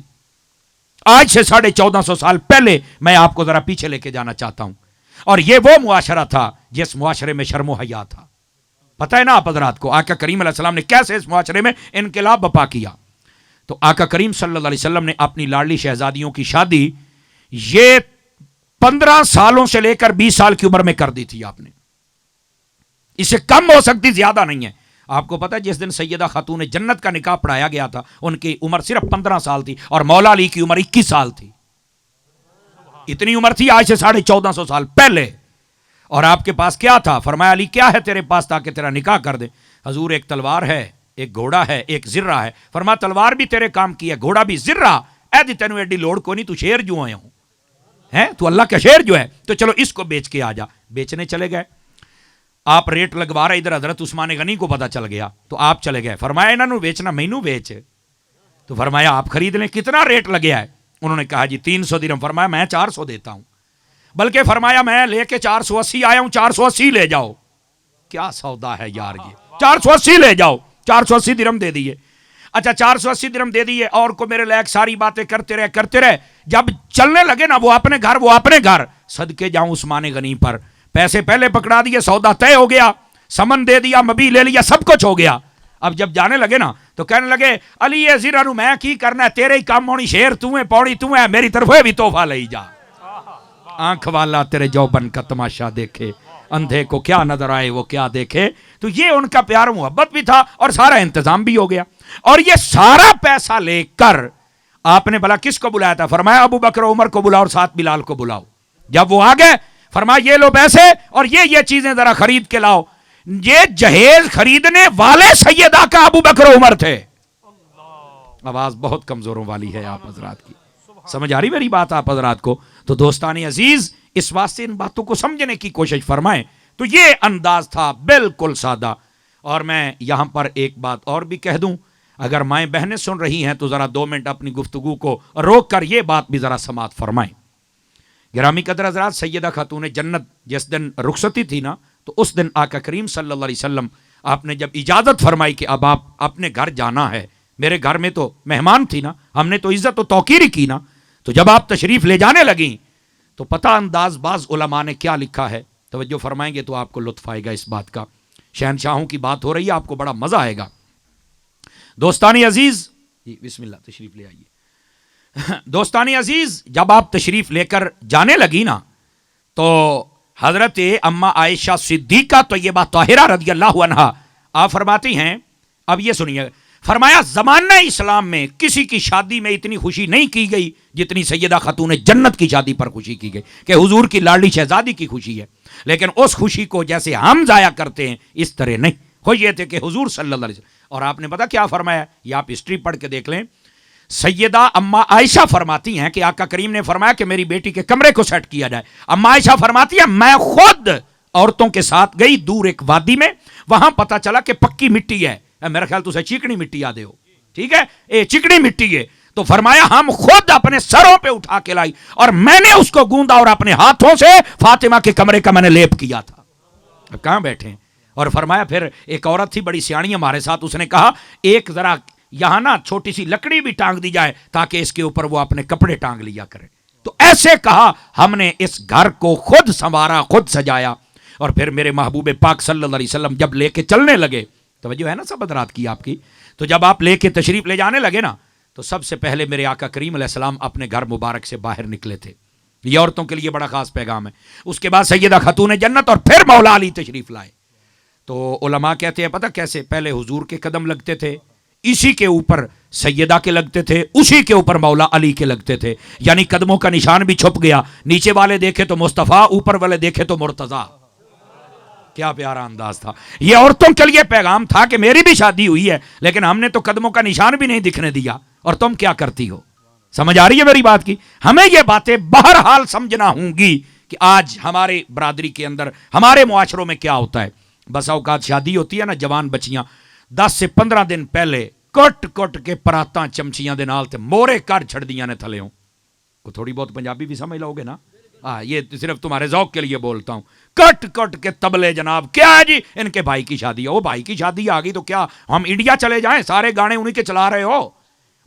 آج سے 1450 سال پہلے میں آپ کو ذرا پیچھے لے کے جانا چاہتا ہوں. اور یہ وہ معاشرہ تھا جس معاشرے میں شرم و حیا تھا. پتہ ہے نا آپ حضرات کو آقا کریم علیہ السلام نے کیسے اس معاشرے میں انقلاب بپا کیا. تو آقا کریم صلی اللہ علیہ وسلم نے اپنی لاڈلی شہزادیوں کی شادی یہ 15 سالوں سے لے کر 20 سال کی عمر میں کر دی تھی آپ نے. اس سے کم ہو سکتی، زیادہ نہیں ہے. آپ کو پتہ ہے جس دن سیدہ خاتون جنت کا نکاح پڑھایا گیا تھا ان کی عمر صرف 15 سال تھی اور مولا علی کی عمر 21 سال تھی. اتنی عمر تھی آج سے 1450 سال پہلے. اور آپ کے پاس کیا تھا؟ فرمایا علی کیا ہے تیرے پاس تاکہ تیرا نکاح کر دے؟ حضور ایک تلوار ہے، ایک گھوڑا ہے، ایک زرہ ہے. فرمایا تلوار بھی تیرے کام کی ہے، گھوڑا بھی، زرہ اے دی تینوں ایڈی لوڑ کو نہیں، تو شیر جو آئے ہوں ہیں، تو اللہ کا شیر جو ہے، تو چلو اس کو بیچ کے آ جا. بیچنے چلے گئے. آپ ریٹ لگوا رہے ادھر حضرت عثمان غنی کو پتا چل گیا تو آپ چلے گئے. فرمایا انہوں نے بیچنا مینوں بیچ. تو فرمایا آپ خرید لیں. کتنا ریٹ لگیا ہے؟ انہوں نے کہا جی 300 درہم. فرمایا میں 400 دیتا ہوں. بلکہ فرمایا میں لے کے 480 آیا ہوں، 480 لے جاؤ. کیا سودا ہے یار یہ، 480 لے جاؤ. 480 درہم دے دیے. اچھا 480 درہم دے دیے اور کو میرے لائق ساری باتیں کرتے رہے. جب چلنے لگے نا وہ اپنے گھر صدقے جاؤں عثمان غنی پر. پیسے پہلے پکڑا دیے، سودا طے ہو گیا، سمن دے دیا، مبی لے لیا، سب کچھ ہو گیا. اب جب جانے لگے نا تو کہنے لگے علی یہ زیرہ نو میں کی کرنا ہے، تیرے ہی کام ہونی، شیر تو ہے، پوڑی تو ہے، میری طرف بھی تحفہ لے جا. آنکھ والا تیرے جوبن کا تماشا دیکھے، اندھے کو کیا نظر آئے وہ کیا دیکھے. تو یہ ان کا پیار محبت بھی تھا اور سارا انتظام بھی ہو گیا. اور یہ سارا پیسہ لے کر آپ نے بلا کس کو بلایا تھا؟ فرمایا ابو بکر عمر کو بلاؤ اور ساتھ بلال کو بلاؤ. جب وہ آ گئے فرمایا یہ لو پیسے اور یہ چیزیں ذرا خرید کے لاؤ. یہ جہیز خریدنے والے سیدہ کا ابو بکر عمر تھے. آواز بہت کمزوروں والی ہے آپ حضرات کی، سمجھ آ رہی میری بات آپ حضرات کو؟ تو دوستان عزیز اس واسطے ان باتوں کو سمجھنے کی کوشش فرمائیں. تو یہ انداز تھا بالکل سادہ. اور میں یہاں پر ایک بات اور بھی کہہ دوں، اگر مائیں بہنیں سن رہی ہیں تو ذرا 2 منٹ اپنی گفتگو کو روک کر یہ بات بھی ذرا سماعت فرمائیں. گرامی قدر حضرات، سیدہ خاتون جنت جس دن رخصتی تھی نا تو اس دن آقا کریم صلی اللہ علیہ وسلم آپ نے جب اجازت فرمائی کہ اب آپ اپنے گھر جانا ہے، میرے گھر میں تو مہمان تھی نا، ہم نے تو عزت و توقیر کی نا، تو جب آپ تشریف لے جانے لگیں تو پتہ انداز بعض علماء نے کیا لکھا ہے، توجہ فرمائیں گے تو آپ کو لطف آئے گا اس بات کا. شہنشاہوں کی بات ہو رہی ہے، آپ کو بڑا مزہ آئے گا. دوستانی عزیز بسم اللہ تشریف لے آئیے. دوستانی عزیز جب آپ تشریف لے کر جانے لگی نا تو حضرت اما عائشہ صدیقہ طیبہ طاہرہ رضی اللہ عنہا آپ فرماتی ہیں، اب یہ سنیے، فرمایا زمانہ اسلام میں کسی کی شادی میں اتنی خوشی نہیں کی گئی جتنی سیدہ خاتون جنت کی شادی پر خوشی کی گئی کہ حضور کی لاڈلی شہزادی کی خوشی ہے. لیکن اس خوشی کو جیسے ہم ضائع کرتے ہیں اس طرح نہیں. خوش یہ تھے کہ حضور صلی اللہ علیہ وسلم، اور آپ نے پتا کیا فرمایا، یہ آپ ہسٹری پڑھ کے دیکھ لیں. سیدہ اما عائشہ فرماتی ہیں کہ آقا کریم نے فرمایا کہ میری بیٹی کے کمرے کو سیٹ کیا جائے. اما عائشہ فرماتی ہیں میں خود عورتوں کے ساتھ گئی دور ایک وادی میں، وہاں پتا چلا کہ پکی مٹی ہے، میرا خیال تو اسے چیکنی مٹی یاد ہو، ٹھیک ہے، یہ چکنی مٹی ہے. تو فرمایا ہم خود اپنے سروں پہ اٹھا کے لائی اور میں نے اس کو گوندا اور اپنے ہاتھوں سے فاطمہ کے کمرے کا میں نے لیپ کیا تھا. اب کہاں بیٹھے ہیں؟ اور فرمایا پھر ایک عورت تھی بڑی سیاਣੀ ہمارے ساتھ، اس نے کہا ایک ذرا یہاں نا چھوٹی سی لکڑی بھی ٹانگ دی جائے تاکہ اس کے اوپر وہ اپنے کپڑے ٹانگ لیا کرے. تو ایسے کہا ہم نے اس گھر کو خود سنوارا، خود سجایا. اور پھر میرے محبوب پاک صلی اللہ علیہ وسلم جب لے کے چلنے لگے، توجہ ہے نا سب حضرات کی آپ کی، تو جب آپ لے کے تشریف لے جانے لگے نا تو سب سے پہلے میرے آقا کریم علیہ السلام اپنے گھر مبارک سے باہر نکلے تھے. یہ عورتوں کے لیے بڑا خاص پیغام ہے. اس کے بعد سیدہ خاتون جنت اور پھر مولا علی تشریف لائے. تو علماء کہتے ہیں پتہ کیسے، پہلے حضور کے قدم لگتے تھے، اسی کے اوپر سیدہ کے لگتے تھے، اسی کے اوپر مولا علی کے لگتے تھے، یعنی قدموں کا نشان بھی چھپ گیا. نیچے والے دیکھے تو مصطفیٰ، اوپر والے دیکھے تو مرتضیٰ. کیا پیارا انداز تھا. یہ عورتوں کے لیے پیغام تھا کہ میری بھی شادی ہوئی ہے لیکن ہم نے تو قدموں کا نشان بھی نہیں دکھنے دیا اور تم کیا کرتی ہو. سمجھ آ رہی ہے میری بات کی؟ ہمیں یہ باتیں بہرحال سمجھنا ہوں گی کہ آج ہمارے برادری کے اندر، ہمارے معاشروں میں کیا ہوتا ہے۔ بس اوقات شادی ہوتی ہے نا، جوان بچیاں 10 سے 15 دن پہلے کٹ کٹ کے پراتاں چمچیاں دے نال تے مورے کر چھڑ دیاں نے تھلیوں کو۔ تھوڑی بہت پنجابی بھی سمجھ لو گے نا؟ یہ صرف تمہارے ذوق کے لیے بولتا ہوں۔ کٹ کٹ کے تبلے جناب، کیا ہے جی ان کے بھائی کی شادی ہے، وہ بھائی کی شادی آ گئی تو کیا ہم انڈیا چلے جائیں؟ سارے گانے انہی کے چلا رہے ہو۔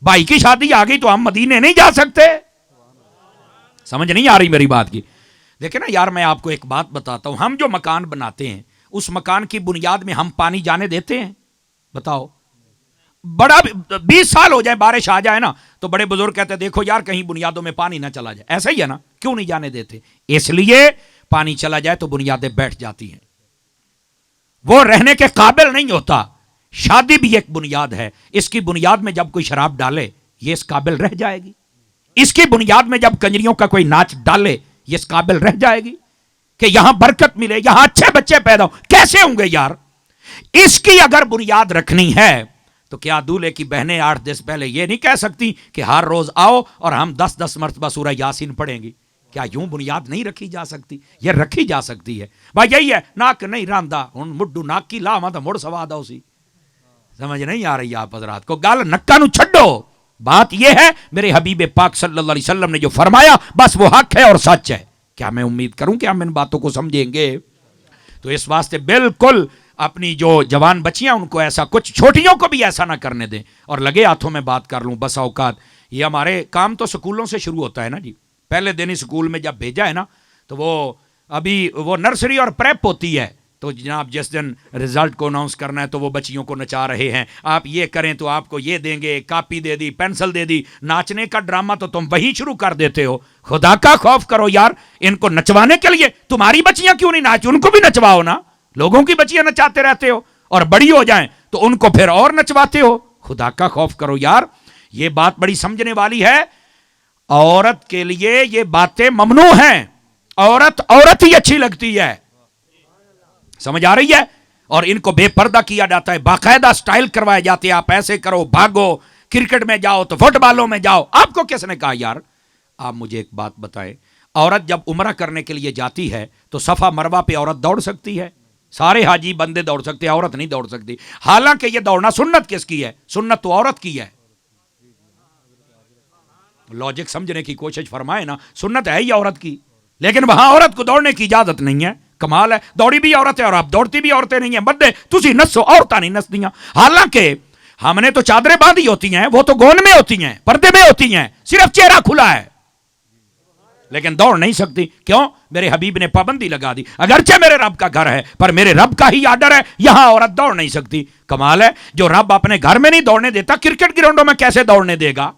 بھائی کی شادی آ گئی تو ہم مدینے نہیں جا سکتے؟ سمجھ نہیں آ رہی میری بات کی؟ دیکھیں نا یار، میں آپ کو ایک بات بتاتا ہوں، ہم جو مکان بناتے ہیں اس مکان کی بنیاد میں ہم پانی جانے دیتے ہیں؟ بتاؤ، بڑا 20 سال ہو جائے بارش آ جائے نا تو بڑے بزرگ کہتے ہیں دیکھو یار کہیں بنیادوں میں پانی نہ چلا جائے۔ ایسا ہی ہے نا، کیوں نہیں جانے دیتے؟ اس لیے پانی چلا جائے تو بنیادیں بیٹھ جاتی ہیں، وہ رہنے کے قابل نہیں ہوتا۔ شادی بھی ایک بنیاد ہے، اس کی بنیاد میں جب کوئی شراب ڈالے یہ اس قابل رہ جائے گی؟ اس کی بنیاد میں جب کنجریوں کا کوئی ناچ ڈالے یہ اس قابل رہ جائے گی کہ یہاں برکت ملے، یہاں اچھے بچے پیدا ہو؟ کیسے ہوں گے یار؟ اس کی اگر بنیاد رکھنی ہے تو کیا دولہے کی بہنیں 8 دن پہلے یہ نہیں کہہ سکتی کہ ہر روز آؤ اور ہم 10 مرتبہ سورہ یاسین پڑھیں گی؟ کیا یوں بنیاد نہیں رکھی جا سکتی؟ یہ رکھی جا سکتی ہے بھائی۔ یہی ہے، ناک نہیں راندا ہن مڈو ناک کی لاواں تو مڑ سواد اسی۔ سمجھ نہیں آ رہی آپ حضرات کو؟ گل نکا نو چھڈو، بات یہ ہے میرے حبیب پاک صلی اللہ علیہ وسلم نے جو فرمایا بس وہ حق ہے اور سچ ہے۔ کیا میں امید کروں کہ ہم ان باتوں کو سمجھیں گے؟ تو اس واسطے بالکل اپنی جو جوان بچیاں ان کو ایسا کچھ، چھوٹیوں کو بھی ایسا نہ کرنے دیں۔ اور لگے ہاتھوں میں بات کر لوں، بس اوقات یہ ہمارے کام تو سکولوں سے شروع ہوتا ہے نا جی۔ پہلے دن ہی سکول میں جب بھیجا ہے نا تو وہ ابھی وہ نرسری اور پریپ ہوتی ہے، تو جناب جس دن رزلٹ کو اناؤنس کرنا ہے تو وہ بچیوں کو نچا رہے ہیں، آپ یہ کریں تو آپ کو یہ دیں گے، کاپی دے دی، پینسل دے دی۔ ناچنے کا ڈرامہ تو تم وہی شروع کر دیتے ہو۔ خدا کا خوف کرو یار، ان کو نچوانے کے لیے تمہاری بچیاں کیوں نہیں ناچ؟ ان کو بھی نچواؤ نا، لوگوں کی بچیاں نچاتے رہتے ہو اور بڑی ہو جائیں تو ان کو پھر اور نچواتے ہو۔ خدا کا خوف کرو یار، یہ بات بڑی سمجھنے والی ہے۔ عورت کے لیے یہ باتیں ممنوع ہیں، عورت ہی اچھی لگتی ہے، سمجھ آ رہی ہے؟ اور ان کو بے پردہ کیا جاتا ہے، باقاعدہ سٹائل کروائے جاتے ہیں، آپ ایسے کرو، بھاگو، کرکٹ میں جاؤ تو فٹ بالوں میں جاؤ۔ آپ کو کس نے کہا یار؟ آپ مجھے ایک بات بتائیں، عورت جب عمرہ کرنے کے لیے جاتی ہے تو صفا مروہ پہ عورت دوڑ سکتی ہے؟ سارے حاجی بندے دوڑ سکتے ہیں، عورت نہیں دوڑ سکتی۔ حالانکہ یہ دوڑنا سنت کس کی ہے؟ سنت تو عورت کی ہے۔ لاجک سمجھنے کی کوشش فرمائے نا، سنت ہے ہی عورت کی، لیکن وہاں عورت کو دوڑنے کی اجازت نہیں ہے۔ کمال ہے، دوڑی بھی عورت ہے اور آپ دوڑتی بھی عورتیں نہیں ہیں۔ بدے تسی نسو، عورتیں نہیں نسدیاں۔ حالانکہ ہم نے تو چادریں باندھی ہوتی ہیں، وہ تو گون میں ہوتی ہیں، پردے میں ہوتی ہیں، صرف چہرہ کھلا ہے، لیکن دوڑ نہیں سکتی۔ کیوں؟ میرے حبیب نے پابندی لگا دی۔ اگرچہ میرے رب کا گھر ہے پر میرے رب کا ہی آرڈر ہے، یہاں عورت دوڑ نہیں سکتی۔ کمال ہے، جو رب اپنے گھر میں نہیں دوڑنے دیتا، کرکٹ گراؤنڈوں میں کیسے دوڑنے دے گا؟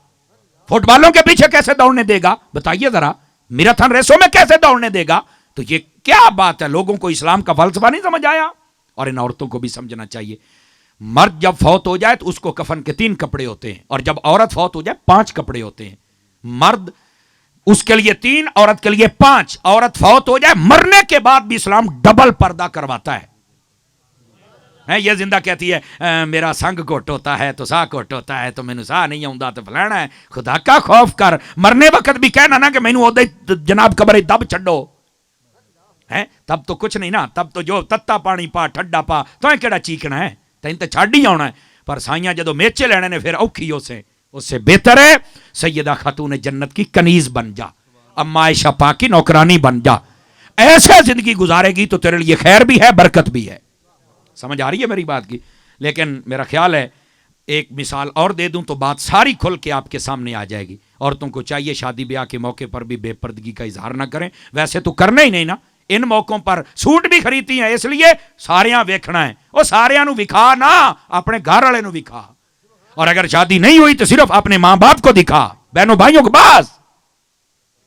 فٹ بالوں کے پیچھے کیسے دوڑنے دے گا؟ بتائیے ذرا، میراتھن ریسوں میں کیسے دوڑنے دے گا؟ تو یہ کیا بات ہے؟ لوگوں کو اسلام کا فلسفہ نہیں سمجھ آیا؟ اور ان عورتوں کو بھی سمجھنا چاہیے۔ مرد جب فوت ہو جائے تو اس کو کفن کے 3 کپڑے ہوتے ہیں، اور جب عورت فوت ہو جائے 5 کپڑے ہوتے ہیں۔ مرد اس کے لیے 3، عورت کے لیے 5۔ عورت فوت ہو جائے مرنے کے بعد بھی اسلام ڈبل پردہ کرواتا ہے۔ یہ زندہ کہتی ہے میرا سنگ گھٹ ہوتا ہے تو سا گھٹ ہوتا ہے تو مینو سا نہیں آتا تو فلانا ہے۔ خدا کا خوف کر، مرنے وقت بھی کہنا نا کہ مینو جناب قبر دب چھڈو، تب تو کچھ نہیں نا، تب تو جو تتا پانی پا ٹھڈا پا تو کیڑا چیکنا ہے، تین تو چھڈ ہی آنا ہے۔ پر سائیاں جدو میچے لینے نے پھر اوکھی اس سے بہتر ہے سیدہ خاتون جنت کی کنیز بن جا، اما عائشہ پاک کی نوکرانی بن جا۔ ایسے زندگی گزارے گی تو تیرے لیے خیر بھی ہے، برکت بھی ہے۔ سمجھ آ رہی ہے میری بات کی؟ لیکن میرا خیال ہے ایک مثال اور دے دوں تو بات ساری کھل کے آپ کے سامنے آ جائے گی۔ عورتوں کو چاہیے شادی بیاہ کے موقع پر بھی بے پردگی کا اظہار نہ کریں، ویسے تو کرنا ہی نہیں نا۔ ان موقعوں پر سوٹ بھی خریدتی ہیں اس لیے ساریاں ویکھنا ہے، وہ ساریاں نو وکھا نہ، اپنے گھر والے نو وکھا، اور اگر شادی نہیں ہوئی تو صرف اپنے ماں باپ کو دکھا، بہنوں بھائیوں کو بس۔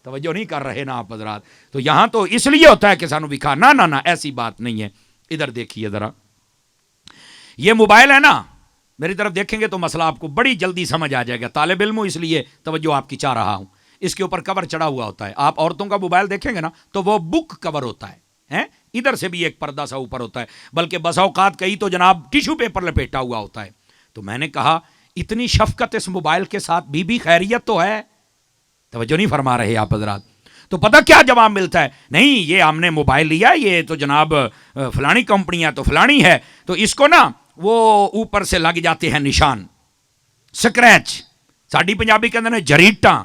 توجہ نہیں کر رہے نا آپ حضرات؟ تو یہاں تو اس لیے ہوتا ہے کہ سانو وکھا، نہ ایسی بات نہیں ہے۔ ادھر دیکھیے ذرا، یہ موبائل ہے نا، میری طرف دیکھیں گے تو مسئلہ آپ کو بڑی جلدی سمجھ آ جائے گا۔ طالب علم اس لیے توجہ آپ کی چاہ رہا ہوں۔ اس کے اوپر کور چڑھا ہوا ہوتا ہے، آپ عورتوں کا موبائل دیکھیں گے نا تو وہ بک کور ہوتا ہے، ادھر سے بھی ایک پردہ سا اوپر ہوتا ہے، بلکہ بسا اوقات کئی تو جناب ٹیشو پیپر لپیٹا ہوا ہوتا ہے۔ تو میں نے کہا اتنی شفقت اس موبائل کے ساتھ، بی بی خیریت تو ہے؟ توجہ نہیں فرما رہے آپ حضرات. تو پتہ کیا جواب ملتا ہے؟ نہیں یہ ہم نے موبائل لیا, یہ تو جناب فلانی کمپنی ہے تو فلانی ہے, تو اس کو نا وہ اوپر سے لگ جاتے ہیں نشان, سکریچ, ساڈی پنجابی کہندے نے جریٹاں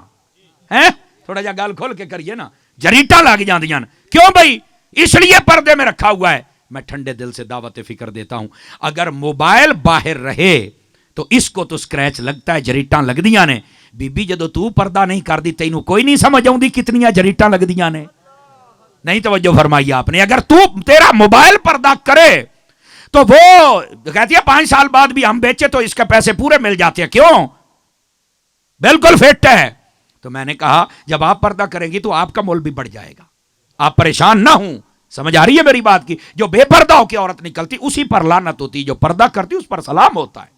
ہیں, تھوڑا جا گل کھول کے کریے نا, جریٹاں لگ جاندیاں. کیوں بھائی؟ اس لیے پردے میں رکھا ہوا ہے. میں ٹھنڈے دل سے دعوت فکر دیتا ہوں, اگر موبائل باہر رہے تو اس کو تو سکریچ لگتا ہے, جریٹاں لگدیاں نے. بی بی جدو تو پردہ نہیں کر دی تینوں کوئی نہیں سمجھ آؤں دی کتنیاں جریٹاں لگدیاں نے. نہیں توجہ فرمائی آپ نے. اگر تیرا موبائل پردہ کرے تو وہ کہتی ہے 5 سال بعد بھی ہم بیچے تو اس کے پیسے پورے مل جاتے ہیں. کیوں؟ بالکل فٹ ہے. تو میں نے کہا جب آپ پردہ کریں گی تو آپ کا مول بھی بڑھ جائے گا, آپ پریشان نہ ہوں. سمجھ آ رہی ہے میری بات کی؟ جو بے پردہ ہو کے عورت نکلتی اسی پر لعنت ہوتی, جو پردہ کرتی اس پر سلام ہوتا ہے.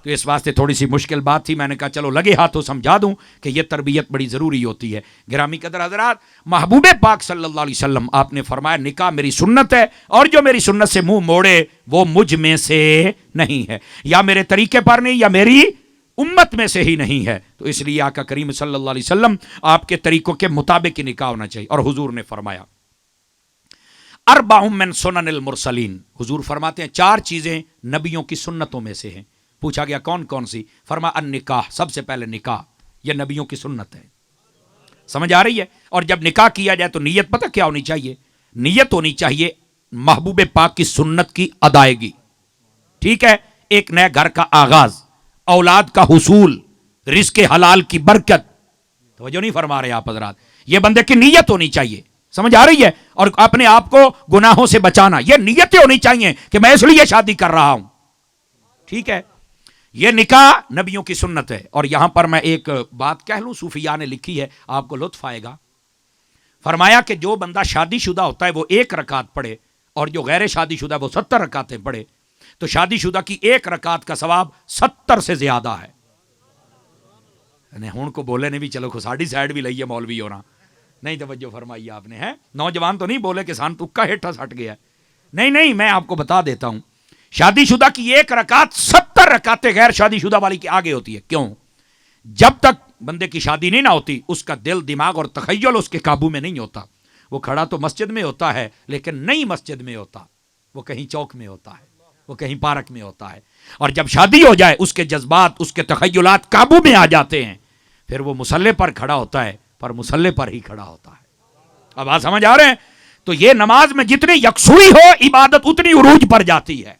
تو اس واسطے تھوڑی سی مشکل بات تھی, میں نے کہا چلو لگے ہاتھوں سمجھا دوں کہ یہ تربیت بڑی ضروری ہوتی ہے. گرامی قدر حضرات, محبوب پاک صلی اللہ علیہ وسلم آپ نے فرمایا نکاح میری سنت ہے, اور جو میری سنت سے منہ موڑے وہ مجھ میں سے نہیں ہے, یا میرے طریقے پر نہیں یا میری امت میں سے ہی نہیں ہے. تو اس لیے آقا کریم صلی اللہ علیہ وسلم آپ کے طریقوں کے مطابق ہی نکاح ہونا چاہیے. اور حضور نے فرمایا اربع من سنن المرسلین, حضور فرماتے ہیں 4 چیزیں نبیوں کی سنتوں میں سے ہیں. پوچھا گیا کون کون سی؟ فرمایا النکاح, سب سے پہلے نکاح, یہ نبیوں کی سنت ہے. سمجھ آ رہی ہے؟ اور جب نکاح کیا جائے تو نیت پتہ کیا ہونی چاہیے؟ نیت ہونی چاہیے محبوب پاک کی سنت کی ادائیگی. ٹھیک ہے, ایک نئے گھر کا آغاز, اولاد کا حصول, رزق حلال کی برکت. توجہ نہیں فرما رہے آپ حضرات؟ یہ بندے کی نیت ہونی چاہیے. سمجھ آ رہی ہے؟ اور اپنے آپ کو گناہوں سے بچانا, یہ نیتیں ہونی چاہیے کہ میں اس لیے شادی کر رہا ہوں. ٹھیک ہے, یہ نکاح نبیوں کی سنت ہے. اور یہاں پر میں ایک بات کہہ لوں, صوفیاء نے لکھی ہے, آپ کو لطف آئے گا. فرمایا کہ جو بندہ شادی شدہ ہوتا ہے وہ 1 رکعت پڑھے, اور جو غیر شادی شدہ وہ 70 رکعتیں پڑھے, تو شادی شدہ کی 1 رکعت کا ثواب 70 سے زیادہ ہے. ہوں کو بولے نے بھی چلو ساڑی سائڈ بھی لئیے مولوی ہونا. نہیں توجہ فرمائی آپ نے, ہے نوجوان تو نہیں بولے کہ سان تکا ہیٹھا سٹ گیا. نہیں, میں آپ کو بتا دیتا ہوں, شادی شدہ کی 1 رکعت 70 رکعتیں غیر شادی شدہ والی کی آگے ہوتی ہے. کیوں؟ جب تک بندے کی شادی نہیں نہ ہوتی اس کا دل, دماغ اور تخیل اس کے قابو میں نہیں ہوتا. وہ کھڑا تو مسجد میں ہوتا ہے لیکن نئی مسجد میں ہوتا, وہ کہیں چوک میں ہوتا ہے, وہ کہیں پارک میں ہوتا ہے. اور جب شادی ہو جائے اس کے جذبات, اس کے تخیلات قابو میں آ جاتے ہیں, پھر وہ مصلے پر کھڑا ہوتا ہے, پر مصلے پر ہی کھڑا ہوتا ہے. اب آپ سمجھ آ رہے ہیں؟ تو یہ نماز میں جتنی یکسوئی ہو عبادت اتنی عروج پر جاتی ہے.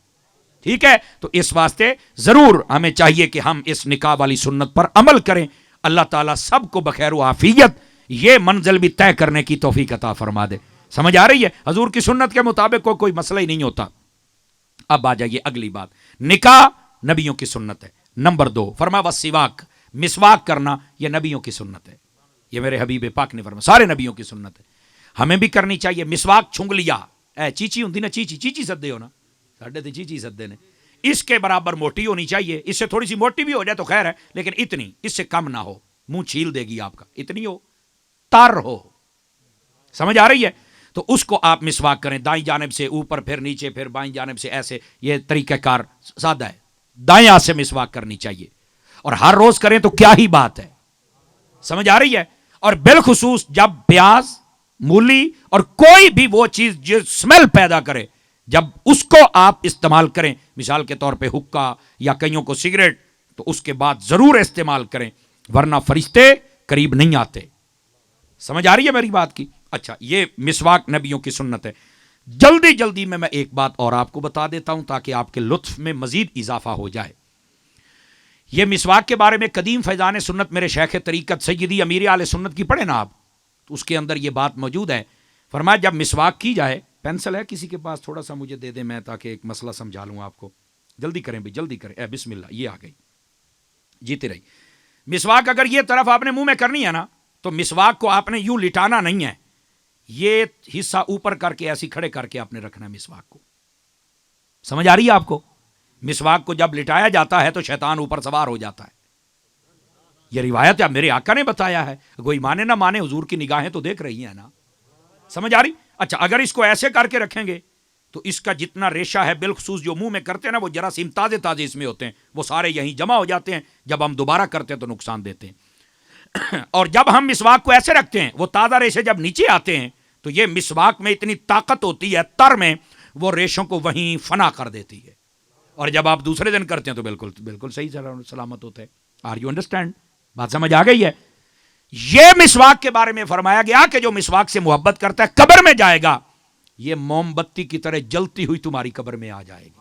ٹھیک ہے, تو اس واسطے ضرور ہمیں چاہیے کہ ہم اس نکاح والی سنت پر عمل کریں. اللہ تعالیٰ سب کو بخیر و عافیت یہ منزل بھی طے کرنے کی توفیق عطا فرما دے. سمجھ آ رہی ہے؟ حضور کی سنت کے مطابق کوئی مسئلہ ہی نہیں ہوتا. اب آ جائیے اگلی بات, نکاح نبیوں کی سنت ہے. نمبر 2 فرمایا والسواک, مسواک کرنا یہ نبیوں کی سنت ہے. یہ میرے حبیب پاک نے فرمایا سارے نبیوں کی سنت ہے, ہمیں بھی کرنی چاہیے. مسواک چھنگ لیا, چیچی ہوندی نا, چیچی سدے ہو نا, ساڈے تے چیچی سدے نے, اس کے برابر موٹی ہونی چاہیے. اس سے تھوڑی سی موٹی بھی ہو جائے تو خیر ہے, لیکن اتنی, اس سے کم نہ ہو, منہ چھیل دے گی آپ کا, اتنی ہو, تار ہو. سمجھ آ رہی ہے؟ تو اس کو آپ مسواک کریں, دائیں جانب سے اوپر, پھر نیچے, پھر بائیں جانب سے, ایسے. یہ طریقہ کار سادہ ہے. دائیں ہاتھ سے مسواک کرنی چاہیے, اور ہر روز کریں تو کیا ہی بات ہے. سمجھ آ رہی ہے؟ اور بالخصوص جب پیاز, مولی اور کوئی بھی وہ چیز جو سمیل پیدا کرے, جب اس کو آپ استعمال کریں, مثال کے طور پہ حکا یا کئیوں کو سگریٹ, تو اس کے بعد ضرور استعمال کریں, ورنہ فرشتے قریب نہیں آتے. سمجھ آ رہی ہے میری بات کی؟ اچھا, یہ مسواک نبیوں کی سنت ہے. جلدی میں ایک بات اور آپ کو بتا دیتا ہوں تاکہ آپ کے لطف میں مزید اضافہ ہو جائے. یہ مسواک کے بارے میں قدیم فیضان سنت میرے شیخ طریقت سیدی امیر اہل سنت کی پڑھیں نا آپ, تو اس کے اندر یہ بات موجود ہے. فرمایا جب مسواک کی جائے, پینسل ہے کسی کے پاس, تھوڑا سا مجھے دے دیں میں تاکہ ایک مسئلہ سمجھا لوں آپ کو. جلدی کریں بھی, جلدی کریں. بسم اللہ, یہ آ گئی, جیتے رہی. مسواک اگر یہ طرف آپ نے منہ میں کرنی ہے نا, تو مسواک کو آپ نے یوں لٹانا نہیں ہے, یہ حصہ اوپر کر کے ایسی کھڑے کر کے آپ نے رکھنا ہے مسواک کو. سمجھ آ رہی ہے آپ کو؟ مسواک کو جب لٹایا جاتا ہے تو شیطان اوپر سوار ہو جاتا ہے. یہ روایت میرے آقا نے بتایا ہے, کوئی مانے نہ مانے, حضور کی نگاہیں تو دیکھ رہی ہیں نا. سمجھ آ رہی؟ اچھا, اگر اس کو ایسے کر کے رکھیں گے تو اس کا جتنا ریشہ ہے بالخصوص جو منہ میں کرتے ہیں نا, وہ جراثیم تازے اس میں ہوتے ہیں, وہ سارے یہیں جمع ہو جاتے ہیں, جب ہم دوبارہ کرتے ہیں تو نقصان دیتے ہیں. اور جب ہم مسواک کو ایسے رکھتے ہیں، وہ تازہ ریشے جب نیچے آتے ہیں تو یہ مسواک میں اتنی طاقت ہوتی ہے، تر میں وہ ریشوں کو وہیں فنا کر دیتی ہے، اور جب آپ دوسرے دن کرتے ہیں تو بالکل بالکل صحیح سلامت ہوتا ہے. Are you understand? بات سمجھ آ گئی ہے؟ یہ مسواک کے بارے میں فرمایا گیا کہ جو مسواک سے محبت کرتا ہے قبر میں جائے گا، یہ موم بتی کی طرح جلتی ہوئی تمہاری قبر میں آ جائے گی.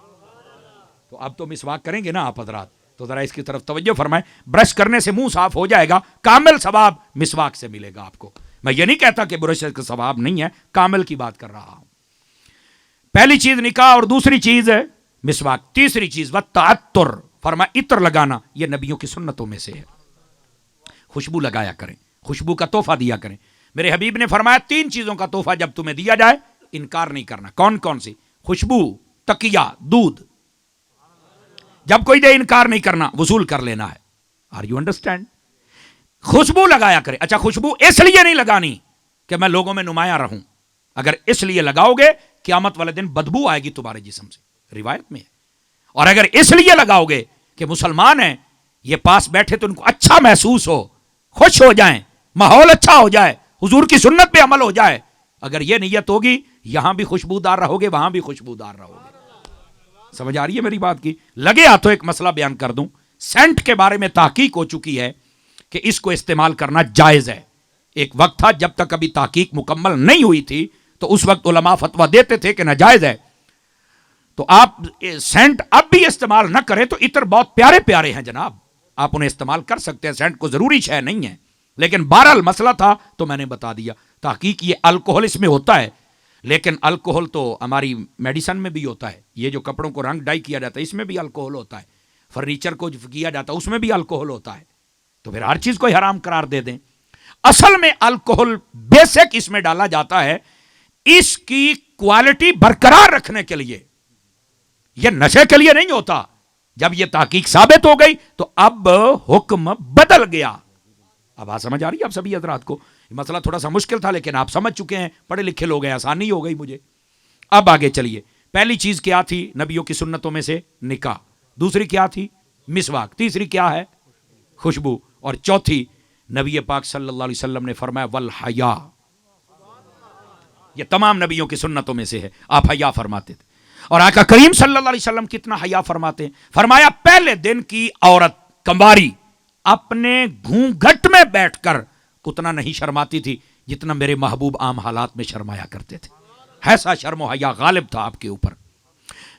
تو اب تو مسواک کریں گے نا آپ حضرات، تو ذرا اس کی طرف توجہ فرمائیں. برش کرنے سے منہ صاف ہو جائے گا، کامل ثواب مسواک سے ملے گا آپ کو. میں یہ نہیں کہتا کہ برش کا ثواب نہیں ہے، کامل کی بات کر رہا ہوں. پہلی چیز نکاح، اور دوسری چیز ہے مسواک. تیسری چیز والتعطر، فرمایا عطر لگانا، یہ نبیوں کی سنتوں میں سے ہے. خوشبو لگایا کریں، خوشبو کا تحفہ دیا کریں. میرے حبیب نے فرمایا 3 چیزوں کا تحفہ جب تمہیں دیا جائے انکار نہیں کرنا. کون کون سی؟ خوشبو، تکیہ، دودھ. جب کوئی دے انکار نہیں کرنا، وصول کر لینا ہے. Are you understand? خوشبو لگایا کرے. اچھا خوشبو اس لیے نہیں لگانی کہ میں لوگوں میں نمایاں رہوں. اگر اس لیے لگاؤ گے قیامت والے دن بدبو آئے گی تمہارے جسم سے، روایت میں ہے. اور اگر اس لیے لگاؤ گے کہ مسلمان ہیں، یہ پاس بیٹھے تو ان کو اچھا محسوس ہو، خوش ہو جائیں، ماحول اچھا ہو جائے، حضور کی سنت پہ عمل ہو جائے، اگر یہ نیت ہوگی یہاں بھی خوشبودار رہو گے، وہاں بھی خوشبودار رہو گے. سمجھ آ رہی ہے میری بات کی؟ لگے ہاتھوں ایک مسئلہ بیان کر دوں. سینٹ کے بارے میں تحقیق ہو چکی ہے کہ اس کو استعمال کرنا جائز ہے. ایک وقت تھا جب تک ابھی تحقیق مکمل نہیں ہوئی تھی تو اس وقت علماء فتویٰ دیتے تھے کہ ناجائز ہے. تو آپ سینٹ اب بھی استعمال نہ کریں. تو عطر بہت پیارے پیارے ہیں جناب، آپ انہیں استعمال کر سکتے ہیں، سینٹ کو ضروری شے نہیں ہے. لیکن بہرحال مسئلہ تھا تو میں نے بتا دیا. تحقیق یہ الکوہل اس میں ہوتا ہے، لیکن الکوہل تو ہماری میڈیسن میں بھی ہوتا ہے. یہ جو کپڑوں کو رنگ ڈائی کیا جاتا ہے اس میں بھی الکوہل ہوتا ہے. فرنیچر کو کیا جاتا ہے اس میں بھی الکوہل ہوتا ہے. تو پھر ہر چیز کو حرام قرار دے دیں. اصل میں الکوہل بیسک اس میں ڈالا جاتا ہے اس کی کوالٹی برقرار رکھنے کے لیے، یہ نشے کے لیے نہیں ہوتا. جب یہ تحقیق ثابت ہو گئی تو اب حکم بدل گیا. اب بات سمجھ آ رہی ہے آپ سبھی حضرات کو؟ مسئلہ تھوڑا سا مشکل تھا لیکن آپ سمجھ چکے ہیں، پڑھے لکھے لوگ ہیں، آسانی ہو گئی مجھے. اب آگے چلیے. پہلی چیز کیا تھی نبیوں کی سنتوں میں سے؟ نکاح. دوسری کیا تھی؟ مسواک. تیسری کیا ہے؟ خوشبو. اور چوتھی نبی پاک صلی اللہ علیہ وسلم نے فرمایا والحیا. یہ تمام نبیوں کی سنتوں میں سے ہے، آپ حیا فرماتے تھے. اور آقا کریم صلی اللہ علیہ وسلم کتنا حیا فرماتے ہیں. فرمایا پہلے دن کی عورت کنواری اپنے گھونگھٹ میں بیٹھ کر اتنا نہیں شرماتی تھی جتنا میرے محبوب عام حالات میں شرمایا کرتے تھے. ایسا شرم و حیا غالب تھا آپ کے اوپر.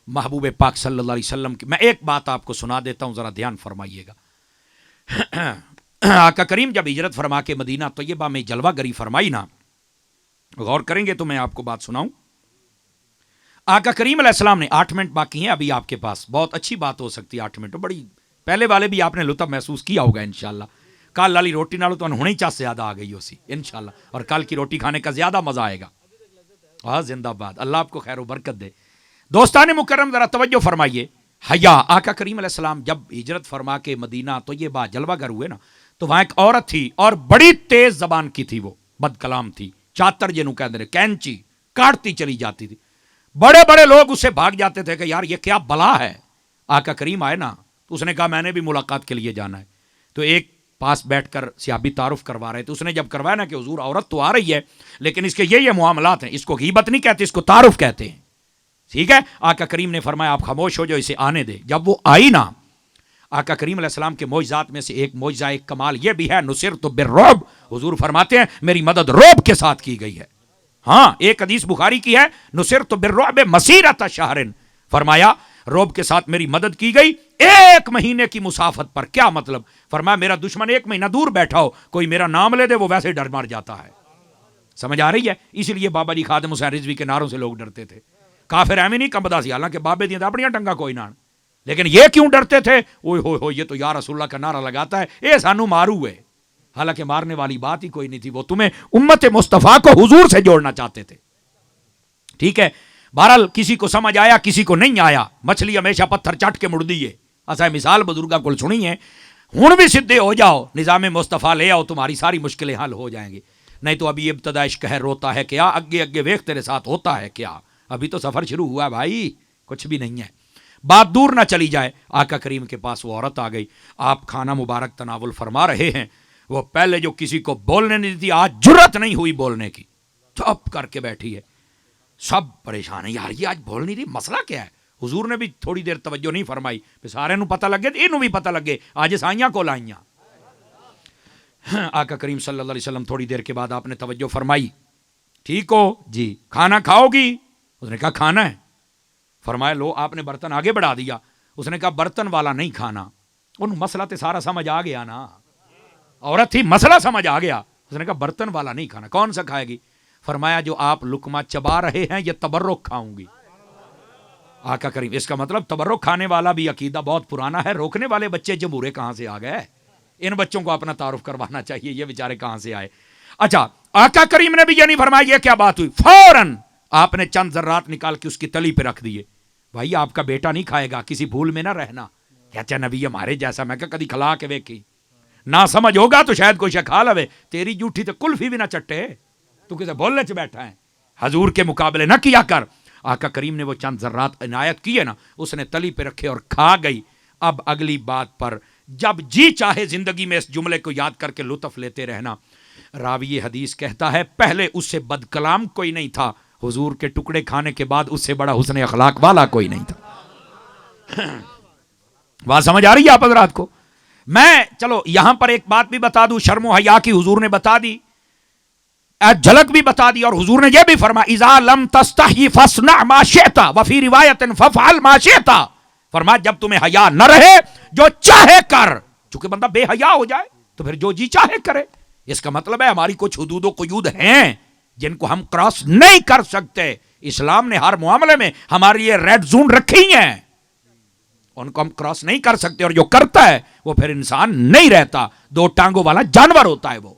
محبوب پاک صلی اللہ علیہ وسلم کی میں ایک بات آپ کو سنا دیتا ہوں، ذرا دھیان فرمائیے گا. آقا کریم جب ہجرت فرما کے مدینہ طیبہ میں جلوہ گری فرمائی نا، غور کریں گے تو میں آپ کو بات سناؤں. آقا کریم علیہ السلام نے 8 منٹ باقی ہیں ابھی آپ کے پاس، بہت اچھی بات ہو سکتی ہے 8 منٹ، بڑی پہلے والے بھی آپ نے لطف محسوس کیا ہوگا انشاءاللہ. کل والی روٹی نالو تو ہونے ہی چاہ سے زیادہ آ گئی ہو سی انشاءاللہ، اور کل کی روٹی کھانے کا زیادہ مزہ آئے گا. ہاں زندہ باد، اللہ آپ کو خیر و برکت دے. دوستان مکرم ذرا توجہ فرمائیے. حیا. آقا کریم علیہ السلام جب ہجرت فرما کے مدینہ طیبہ جلوہ گر ہوئے نا، تو وہاں ایک عورت تھی اور بڑی تیز زبان کی تھی، وہ بد کلام تھی، چاتر جنوں کہتے ہیں، کینچی کاٹتی چلی جاتی تھی. بڑے بڑے لوگ اسے بھاگ جاتے تھے کہ یار یہ کیا بلا ہے. آقا کریم آئے نا تو اس نے کہا میں نے بھی ملاقات کے لیے جانا ہے. تو ایک پاس بیٹھ کر صحابی تعارف کروا رہے تھے. اس نے جب کروایا نا کہ حضور عورت تو آ رہی ہے لیکن اس کے یہ معاملات ہیں، اس کو غیبت نہیں کہتے، اس کو تعارف کہتے ہیں، ٹھیک ہے. آقا کریم نے فرمایا آپ خاموش ہو جاؤ، اسے آنے دے. جب وہ آئی نا، آقا کریم علیہ السلام کے معجزات میں سے ایک معجزہ، ایک کمال یہ بھی ہے، نصرت بالرعب. حضور فرماتے ہیں میری مدد رعب کے ساتھ کی گئی ہے. ہاں ایک حدیث بخاری کی ہے، نصرت بالرعب مسیرۃ شہر. فرمایا رعب کے ساتھ میری مدد کی گئی 1 مہینے کی مسافت پر. کیا مطلب؟ فرمایا میرا دشمن 1 مہینہ دور بیٹھا ہو، کوئی میرا نام لے دے وہ ویسے ڈر مار جاتا ہے. سمجھ آ رہی ہے؟ اس لیے بابا جی خادم حسین رضوی کے نعروں سے لوگ ڈرتے تھے. کافر ایویں نہیں کمبدا سی، حالانکہ بابے دیاں اپنی ٹنگا کوئی نہ، لیکن یہ کیوں ڈرتے تھے؟ اوئے ہوئے ہوئے یہ تو یا رسول اللہ کا نعرہ لگاتا ہے، اے سانو مارو ہے. حالانکہ مارنے والی بات ہی کوئی نہیں تھی، وہ تمہیں امت مصطفیٰ کو حضور سے جوڑنا چاہتے تھے. ٹھیک ہے. بہرحال کسی کو سمجھ آیا کسی کو نہیں آیا. مچھلی ہمیشہ پتھر چٹ کے مڑ دی ہے. ایسا مثال بزرگا کو سنی ہے. ہن بھی سدھے ہو جاؤ، نظام مصطفیٰ لے آؤ، تمہاری ساری مشکلیں حل ہو جائیں گی. نہیں تو ابھی ابتدا عشق ہے روتا ہے کیا، اگے اگے ویخ تیرے ساتھ ہوتا ہے کیا. ابھی تو سفر شروع ہوا ہے بھائی، کچھ بھی نہیں ہے. بات دور نہ چلی جائے، آقا کریم کے پاس وہ عورت آ گئی. آپ کھانا مبارک تناول فرما رہے ہیں. وہ پہلے جو کسی کو بولنے نہیں دیتی آج جرت نہیں ہوئی بولنے کی، چپ کر کے بیٹھی ہے. سب پریشان ہیں، یار یہ آج بول نہیں رہی، مسئلہ کیا ہے؟ حضور نے بھی تھوڑی دیر توجہ نہیں فرمائی، سارے نو پتہ لگے انہوں بھی پتہ لگے آج سائیاں کو لائیاں. آقا کریم صلی اللہ علیہ وسلم تھوڑی دیر کے بعد آپ نے توجہ فرمائی. ٹھیک ہو جی، کھانا کھاؤ گی؟ اس نے کہا کھانا ہے. فرمایا لو، آپ نے برتن آگے بڑھا دیا. اس نے کہا برتن والا نہیں کھانا. انہوں مسئلہ تے سارا سمجھ آ گیا نا، عورت تھی، مسئلہ سمجھ آ گیا. اس نے کہا برتن والا نہیں کھانا. کون سا کھائے گی؟ فرمایا جو آپ لقمہ چبا رہے ہیں یہ تبرک کھاؤں گی. آقا کریم، اس کا مطلب تبرک کھانے والا بھی عقیدہ بہت پرانا ہے. روکنے والے بچے جمہورے کہاں سے آ گئے؟ ان بچوں کو اپنا تعارف کروانا چاہیے، یہ بیچارے کہاں سے آئے. اچھا، آقا کریم نے بھی یہ نہیں فرمایا یہ کیا بات ہوئی. فوراً آپ نے چند ذرات نکال کے اس کی تلی پہ رکھ دیے. بھائی آپ کا بیٹا نہیں کھائے گا، کسی بھول میں نہ رہنا. کہتے ہیں نبی ہمارے جیسا. میں کہا کدی کھلا کے ویکھی، نہ سمجھ ہوگا تو شاید کوئی کھا لوے. تیری جھوٹھی تو کلفی بھی نہ چٹے، تو کسے بولنے سے بیٹھا ہے. حضور کے مقابلے نہ کیا کر. آقا کریم نے وہ چند ذرات عنایت کیے نا، اس نے تلی پہ رکھے اور کھا گئی. اب اگلی بات پر جب جی چاہے زندگی میں اس جملے کو یاد کر کے لطف لیتے رہنا. راوی حدیث کہتا ہے پہلے اس سے بد کلام کوئی نہیں تھا، حضور کے ٹکڑے کھانے کے بعد اس سے بڑا حسن اخلاق والا کوئی نہیں تھا. بات سمجھ آ رہی ہے آپ حضرات کو؟ میں چلو یہاں پر ایک بات بھی بتا دوں، شرم و حیا کی حضور نے بتا دی، جھلک بھی بتا دی. اور حضور نے یہ بھی فرمایا اذا لم تستحی فاصنع ما شئت وفی روایت فافعل ما شئت. فرمایا جب تمہیں حیا نہ رہے جو چاہے کر. چونکہ بندہ بے حیا ہو جائے تو پھر جو جی چاہے کرے. اس کا مطلب ہے ہماری کچھ حدود و قیود ہیں جن کو ہم کراس نہیں کر سکتے. اسلام نے ہر معاملے میں ہماری یہ ریڈ زون رکھی ہیں، ان کو ہم کراس نہیں کر سکتے. اور جو کرتا ہے وہ پھر انسان نہیں رہتا، دو ٹانگوں والا جانور ہوتا ہے وہ.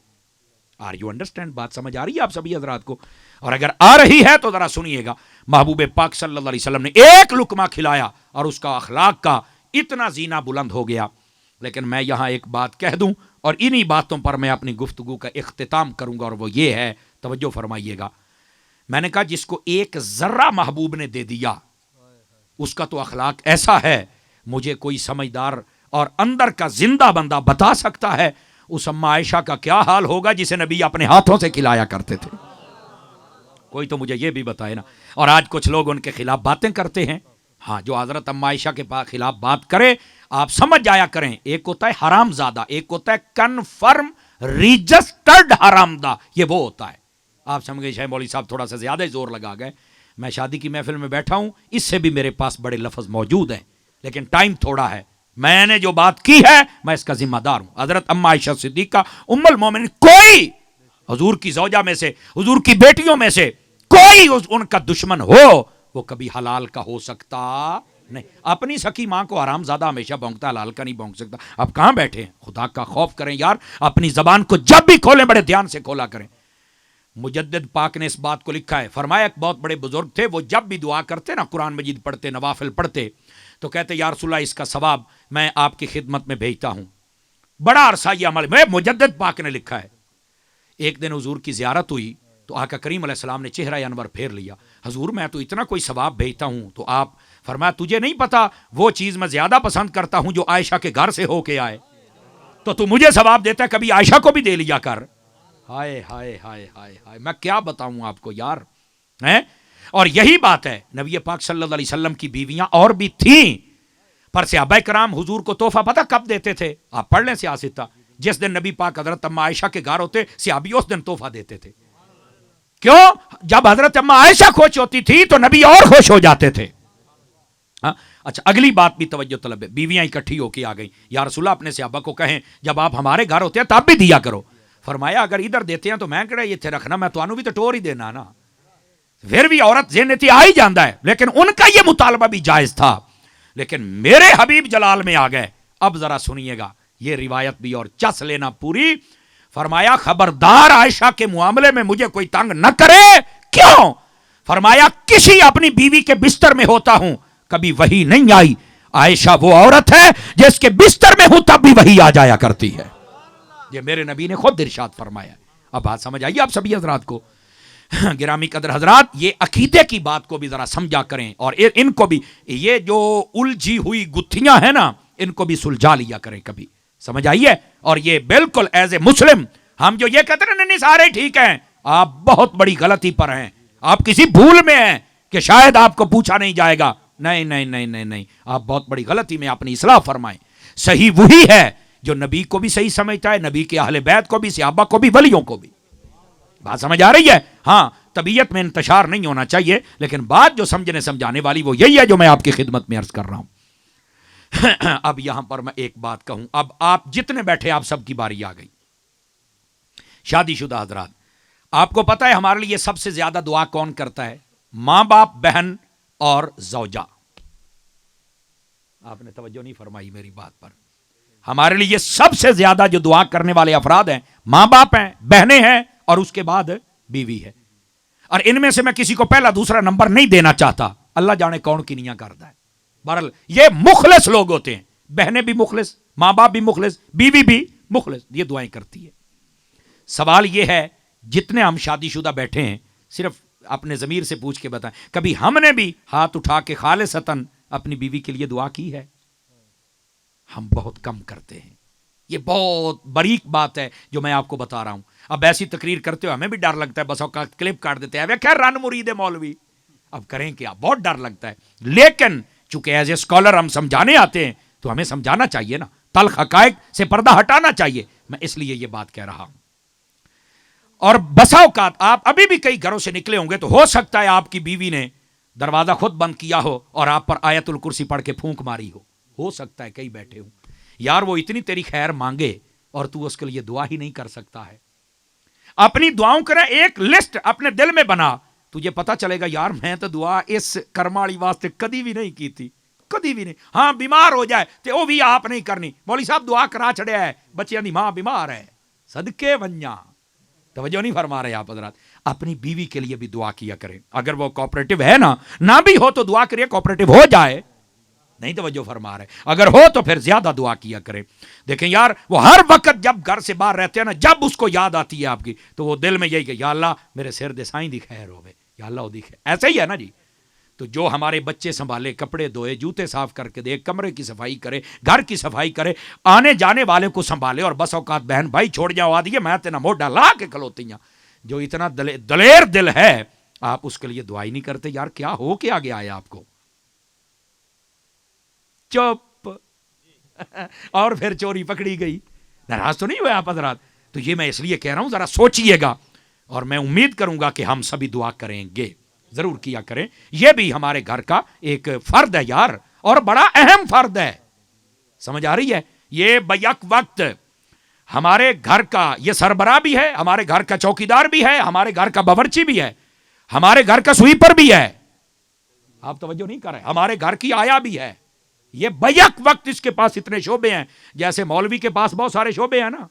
Are you understand? بات سمجھ آ رہی ہے آپ سبھی حضرات کو؟ اور اگر آ رہی ہے تو ذرا سنیے گا. محبوب پاک صلی اللہ علیہ وسلم نے ایک لقمہ کھلایا اور اس کا اخلاق کا اتنا زینہ بلند ہو گیا. لیکن میں یہاں ایک بات کہہ دوں اور انہی باتوں پر میں اپنی گفتگو کا اختتام کروں گا، اور وہ یہ ہے، توجہ فرمائیے گا. میں نے کہا جس کو ایک ذرہ محبوب نے دے دیا اس کا تو اخلاق ایسا ہے، مجھے کوئی سمجھدار اور اندر کا زندہ بندہ بتا سکتا ہے اس اماں عائشہ کا کیا حال ہوگا جسے نبی اپنے ہاتھوں سے کھلایا کرتے تھے. کوئی تو مجھے یہ بھی بتائے نا. اور آج کچھ لوگ ان کے خلاف باتیں کرتے ہیں. ہاں، جو حضرت اماں عائشہ کے خلاف بات کرے آپ سمجھ جایا کریں، ایک ہوتا ہے حرام زادہ، ایک ہوتا ہے کنفرم ریجسٹرڈ حرام دہ. یہ وہ ہوتا ہے. آپ سمجھ گئے شاہ مولوی صاحب تھوڑا سا زیادہ ہی زور لگا گئے. میں شادی کی محفل میں بیٹھا ہوں، اس سے بھی میرے پاس بڑے لفظ موجود ہیں لیکن ٹائم تھوڑا ہے. میں نے جو بات کی ہے میں اس کا ذمہ دار ہوں. حضرت اماں عائشہ صدیقہ ام المومنین، کوئی حضور کی زوجہ میں سے، حضور کی بیٹیوں میں سے کوئی ان کا دشمن ہو وہ کبھی حلال کا ہو سکتا نہیں. اپنی سکی ماں کو حرام زادہ ہمیشہ بھونکتا، حلال کا نہیں بھونک سکتا. اب کہاں بیٹھے ہیں؟ خدا کا خوف کریں یار. اپنی زبان کو جب بھی کھولیں بڑے دھیان سے کھولا کریں. مجدد پاک نے اس بات کو لکھا ہے، فرمایا ایک بہت بڑے بزرگ تھے، وہ جب بھی دعا کرتے نا، قرآن مجید پڑھتے، نوافل پڑھتے، تو کہتے یا رسول اللہ اس کا ثواب میں آپ کی خدمت میں بھیجتا ہوں. بڑا عرصہ یہ عمل میں مجدد پاک نے لکھا ہے. ایک دن حضور کی زیارت ہوئی تو آقا کریم علیہ السلام نے چہرہ انور پھیر لیا. حضور میں تو اتنا کوئی ثواب بھیجتا ہوں. تو آپ فرمایا تجھے نہیں پتا وہ چیز میں زیادہ پسند کرتا ہوں جو عائشہ کے گھر سے ہو کے آئے، تو مجھے ثواب دیتا ہے، کبھی عائشہ کو بھی دے لیا کر. ہائے ہائے ہائے ہائے ہائے، میں کیا بتاؤں آپ کو یار. اور یہی بات ہے، نبی پاک صلی اللہ علیہ وسلم کی بیویاں اور بھی تھیں، پر صحابہ کرام حضور کو تحفہ پتہ کب دیتے تھے؟ آپ پڑھ لیں سیاست. جس دن نبی پاک حضرت اماں عائشہ کے گھر ہوتے، صحابی اس دن تحفہ دیتے تھے. کیوں؟ جب حضرت اماں عائشہ خوش ہوتی تھی تو نبی اور خوش ہو جاتے تھے. اچھا، اگلی بات بھی توجہ طلب ہے. بیویاں اکٹھی ہو کے آ گئیں، یا رسول اللہ اپنے صحابہ کو کہیں جب آپ ہمارے گھر ہوتے ہیں تب بھی دیا کرو. فرمایا اگر ادھر دیتے ہیں تو میں کہڑا یہ تھے رکھنا، میں تو بھی تو ٹور ہی دینا نا. پھر بھی عورت ذہنیتی آ ہی جاندہ ہے، لیکن ان کا یہ مطالبہ بھی جائز تھا. لیکن میرے حبیب جلال میں آ گئے. اب ذرا سنیے گا یہ روایت بھی اور چس لینا پوری. فرمایا خبردار عائشہ کے معاملے میں مجھے کوئی تنگ نہ کرے. کیوں؟ فرمایا کسی اپنی بیوی کے بستر میں ہوتا ہوں کبھی وحی نہیں آئی. عائشہ وہ عورت ہے جس کے بستر میں ہوں تب بھی وحی آ جایا کرتی ہے. یہ میرے نبی نے خود ارشاد فرمایا. اب بات سمجھ آئیے آپ سبھی حضرات کو؟ گرامی قدر حضرات، یہ عقیدے کی بات کو بھی ذرا سمجھا کریں، اور ان کو بھی یہ جو الجھی ہوئی گتھیاں ہیں نا ان کو بھی سلجھا لیا کریں کبھی. سمجھ آئیے؟ اور یہ بالکل ایز اے مسلم ہم جو یہ کہتے ہیں نہیں سارے ٹھیک ہیں، آپ بہت بڑی غلطی پر ہیں، آپ کسی بھول میں ہیں کہ شاید آپ کو پوچھا نہیں جائے گا. نہیں نہیں نہیں نہیں نہیں، آپ بہت بڑی غلطی میں اپنی اصلاح فرمائیں. صحیح وہی ہے جو نبی کو بھی صحیح سمجھتا ہے، نبی کے اہل بیت کو بھی، صحابہ کو بھی، ولیوں کو بھی. بات سمجھ آ رہی ہے؟ ہاں، طبیعت میں انتشار نہیں ہونا چاہیے، لیکن بات جو سمجھنے سمجھانے والی وہ یہی ہے جو میں آپ کی خدمت میں عرض کر رہا ہوں. اب یہاں پر میں ایک بات کہوں، اب آپ جتنے بیٹھے آپ سب کی باری آ گئی. شادی شدہ حضرات، آپ کو پتا ہے ہمارے لیے سب سے زیادہ دعا کون کرتا ہے؟ ماں باپ، بہن اور زوجہ. آپ نے توجہ نہیں فرمائی میری بات پر. ہمارے لیے سب سے زیادہ جو دعا کرنے والے افراد ہیں ماں باپ ہیں، بہنیں ہیں اور اس کے بعد بیوی ہے. اور ان میں سے میں کسی کو پہلا دوسرا نمبر نہیں دینا چاہتا، اللہ جانے کون کی نیاں کرتا ہے. بہرحال یہ مخلص لوگ ہوتے ہیں، بہنیں بھی مخلص، ماں باپ بھی مخلص، بیوی بھی مخلص، یہ دعائیں کرتی ہے. سوال یہ ہے جتنے ہم شادی شدہ بیٹھے ہیں صرف اپنے ضمیر سے پوچھ کے بتائیں کبھی ہم نے بھی ہاتھ اٹھا کے خالصتاً اپنی بیوی کے لیے دعا کی ہے؟ ہم بہت کم کرتے ہیں. یہ بہت باریک بات ہے جو میں آپ کو بتا رہا ہوں. اب ایسی تقریر کرتے ہو ہمیں بھی ڈر لگتا ہے، بس اوقات کلپ کاٹ دیتے ہیں، خیر رن مرید مولوی، اب کریں کیا، بہت ڈر لگتا ہے. لیکن چونکہ ایز اے اسکالر ہم سمجھانے آتے ہیں تو ہمیں سمجھانا چاہیے نا، تلخ حقائق سے پردہ ہٹانا چاہیے. میں اس لیے یہ بات کہہ رہا ہوں. اور بسا اوقات آپ ابھی بھی کئی گھروں سے نکلے ہوں گے تو ہو سکتا ہے آپ کی بیوی نے دروازہ خود بند کیا ہو اور آپ پر آیت الکرسی پڑھ کے پھونک ماری ہو سکتا ہے کئی بیٹھے ہوں. یار وہ اتنی تیری خیر مانگے اور تو اس کے لیے دعا ہی نہیں کر سکتا ہے. اپنی دعاؤں کرے ایک لسٹ اپنے دل میں بنا، تجھے پتا چلے گا یار میں تو دعا اس کرمالی واسطے کدی بھی نہیں کی تھی، کدی بھی نہیں. ہاں بیمار ہو جائے تو وہ بھی آپ نہیں کرنی، مولوی صاحب دعا کرا چڑیا ہے بچیاں دی ماں بیمار ہے، صدقے ونجا. توجہ نہیں فرما رہے آپ حضرات. اپنی بیوی کے لیے بھی دعا کیا کریں، اگر وہ کوآپریٹو ہے نا، نہ بھی ہو تو دعا کریے کوآپریٹو ہو جائے. نہیں توجہ فرما رہے، اگر ہو تو پھر زیادہ دعا کیا کریں. دیکھیں یار وہ ہر وقت جب گھر سے باہر رہتے ہیں نا، جب اس کو یاد آتی ہے آپ کی تو وہ دل میں یہی کہ یا اللہ میرے سر دے سائیں دی خیر ہوے، یا اللہ دی خیر. ایسا ہی ہے نا جی. تو جو ہمارے بچے سنبھالے، کپڑے دھوئے، جوتے صاف کر کے دے، کمرے کی صفائی کرے، گھر کی صفائی کرے، آنے جانے والے کو سنبھالے، اور بس اوقات بہن بھائی چھوڑ جاؤ آدھی میں تینا موڈا لا کے کھلوتی ہیں. جو اتنا دلیر دل ہے آپ اس کے لیے دعائی نہیں کرتے. یار کیا ہو کے آگے آیا آپ کو؟ چپ. اور پھر چوری پکڑی گئی. ناراض تو نہیں ہوئے آپ حضرات؟ تو یہ میں اس لیے کہہ رہا ہوں ذرا سوچئے گا، اور میں امید کروں گا کہ ہم سبھی دعا کریں گے، ضرور کیا کریں. یہ بھی ہمارے گھر کا ایک فرد ہے یار، اور بڑا اہم فرد ہے. سمجھ آ رہی ہے؟ یہ بیک وقت ہمارے گھر کا یہ سربراہ بھی ہے، ہمارے گھر کا چوکیدار بھی ہے، ہمارے گھر کا باورچی بھی ہے، ہمارے گھر کا سویپر بھی ہے. آپ توجہ نہیں کر رہے، ہمارے گھر کی آیا بھی ہے. یہ بیک وقت اس کے پاس اتنے شعبے ہیں، جیسے مولوی کے پاس بہت سارے شعبے ہیں نا.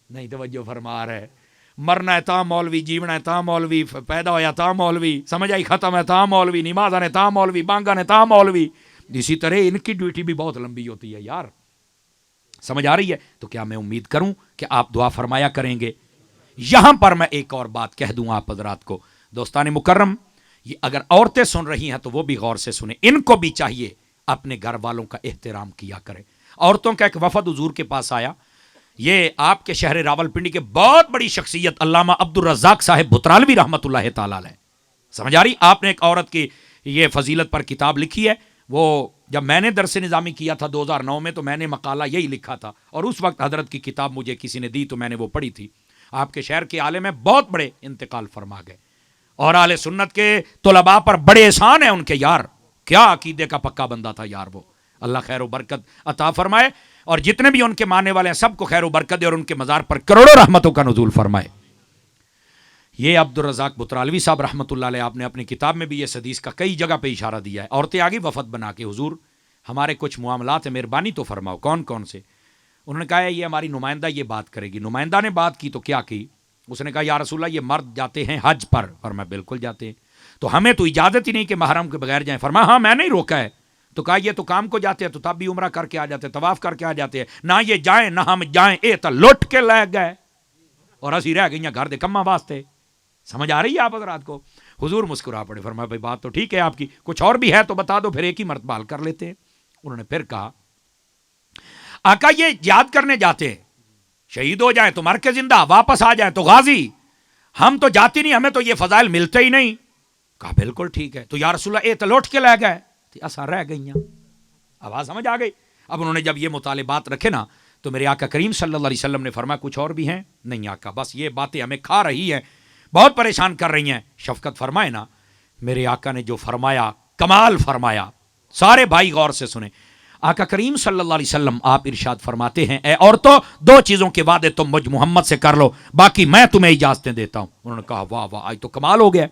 نہیں توجہ فرما رہے. مرنا ہے تا مولوی، جیونا ہے تا مولوی، پیدا ہویا تا مولوی، سمجھ آئی ختم ہے تا مولوی، نماز نے تا مولوی، بانگا نے تا مولوی. اسی طرح ان کی ڈیوٹی بھی بہت لمبی ہوتی ہے یار. سمجھ آ رہی ہے؟ تو کیا میں امید کروں کہ آپ دعا فرمایا کریں گے. یہاں پر میں ایک اور بات کہہ دوں آپ حضرات کو، دوستان مکرم، یہ اگر عورتیں سن رہی ہیں تو وہ بھی غور سے سنیں. ان کو بھی چاہیے اپنے گھر والوں کا احترام کیا کریں. عورتوں کا ایک وفد حضور کے پاس آیا. یہ آپ کے شہر راولپنڈی کے بہت بڑی شخصیت علامہ عبدالرزاق صاحب بھترالوی رحمۃ اللہ تعالی علیہ. سمجھ آ رہی؟ آپ نے ایک عورت کی یہ فضیلت پر کتاب لکھی ہے. وہ جب میں نے درس نظامی کیا تھا 2009 میں تو میں نے مقالہ یہی لکھا تھا، اور اس وقت حضرت کی کتاب مجھے کسی نے دی تو میں نے وہ پڑھی تھی. آپ کے شہر کے عالم میں بہت بڑے انتقال فرما گئے، اور اہل سنت کے طلباء پر بڑے احسان ہیں ان کے. یار کیا عقیدے کا پکا بندہ تھا یار وہ. اللہ خیر و برکت عطا فرمائے، اور جتنے بھی ان کے ماننے والے ہیں سب کو خیر و برکت دے، اور ان کے مزار پر کروڑوں رحمتوں کا نزول فرمائے. یہ عبدالرزاق بھترالوی صاحب رحمۃ اللہ علیہ، آپ نے اپنی کتاب میں بھی یہ حدیث کا کئی جگہ پہ اشارہ دیا ہے. عورتیں آگے وفد بنا کے، حضور ہمارے کچھ معاملات ہیں، مہربانی تو فرماؤ. کون کون سے؟ انہوں نے کہا یہ ہماری نمائندہ یہ بات کرے گی. نمائندہ نے بات کی تو کیا کی؟ اس نے کہا یا رسول اللہ یہ مرد جاتے ہیں حج پر. فرمایا بالکل جاتے ہیں. تو ہمیں تو اجازت ہی نہیں کہ محرم کے بغیر جائیں. فرمایا ہاں میں نہیں روکا ہے. تو کہا یہ تو کام کو جاتے ہیں تو تب بھی عمرہ کر کے آ جاتے ہیں، طواف کر کے آ جاتے ہیں. نہ یہ جائیں نہ ہم جائیں، اے تو لٹ کے لے گئے اور اسی رہ گئی گھر دے کما واسطے. سمجھ آ رہی ہے آپ حضرات کو؟ حضور مسکرا پڑے. فرمایا بھائی بات تو ٹھیک ہے آپ کی، کچھ اور بھی ہے تو بتا دو، پھر ایک ہی مرتبہ حل کر لیتے ہیں. انہوں نے پھر کہا آقا یہ یاد کرنے جاتے ہیں شہید ہو جائیں تو مر کے زندہ، واپس آ جائیں تو غازی، ہم تو جاتی نہیں، ہمیں تو یہ فضائل ملتے ہی نہیں. کہا بالکل ٹھیک ہے. تو یا رسول اللہ اے تو لوٹ کے لے گئے تو اساں رہ گئیاں. آواز سمجھ آ گئی؟ اب انہوں نے جب یہ مطالبات رکھے نا تو میرے آقا کریم صلی اللہ علیہ وسلم نے فرمایا کچھ اور بھی ہیں؟ نہیں آقا، بس یہ باتیں ہمیں کھا رہی ہیں، بہت پریشان کر رہی ہیں. شفقت فرمائے نا، میرے آقا نے جو فرمایا کمال فرمایا. سارے بھائی غور سے سنیں. آقا کریم صلی اللہ علیہ وسلم آپ ارشاد فرماتے ہیں اے عورتوں، دو چیزوں کے وعدے تم مجھ محمد سے کر لو، باقی میں تمہیں اجازتیں دیتا ہوں. انہوں نے کہا واہ واہ، آج تو کمال ہو گیا.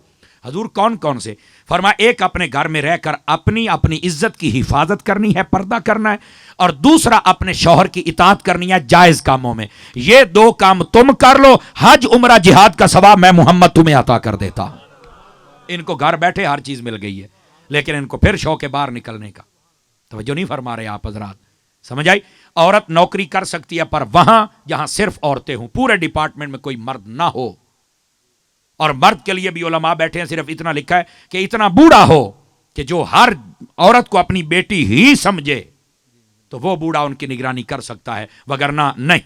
حضور کون کون سے؟ فرمایا ایک اپنے گھر میں رہ کر اپنی عزت کی حفاظت کرنی ہے، پردہ کرنا ہے، اور دوسرا اپنے شوہر کی اطاعت کرنی ہے جائز کاموں میں. یہ دو کام تم کر لو، حج عمرہ جہاد کا ثواب میں محمد تمہیں عطا کر دیتا ہوں. ان کو گھر بیٹھے ہر چیز مل گئی ہے، لیکن ان کو پھر شوق باہر نکلنے کا. توجہ نہیں فرما رہے آپ حضرات؟ سمجھ آئی؟ عورت نوکری کر سکتی ہے، پر وہاں جہاں صرف عورتیں ہوں، پورے ڈپارٹمنٹ میں کوئی مرد نہ ہو. اور مرد کے لیے بھی علماء بیٹھے ہیں، صرف اتنا لکھا ہے کہ اتنا بوڑھا ہو کہ جو ہر عورت کو اپنی بیٹی ہی سمجھے تو وہ بوڑھا ان کی نگرانی کر سکتا ہے، وگرنہ نہیں.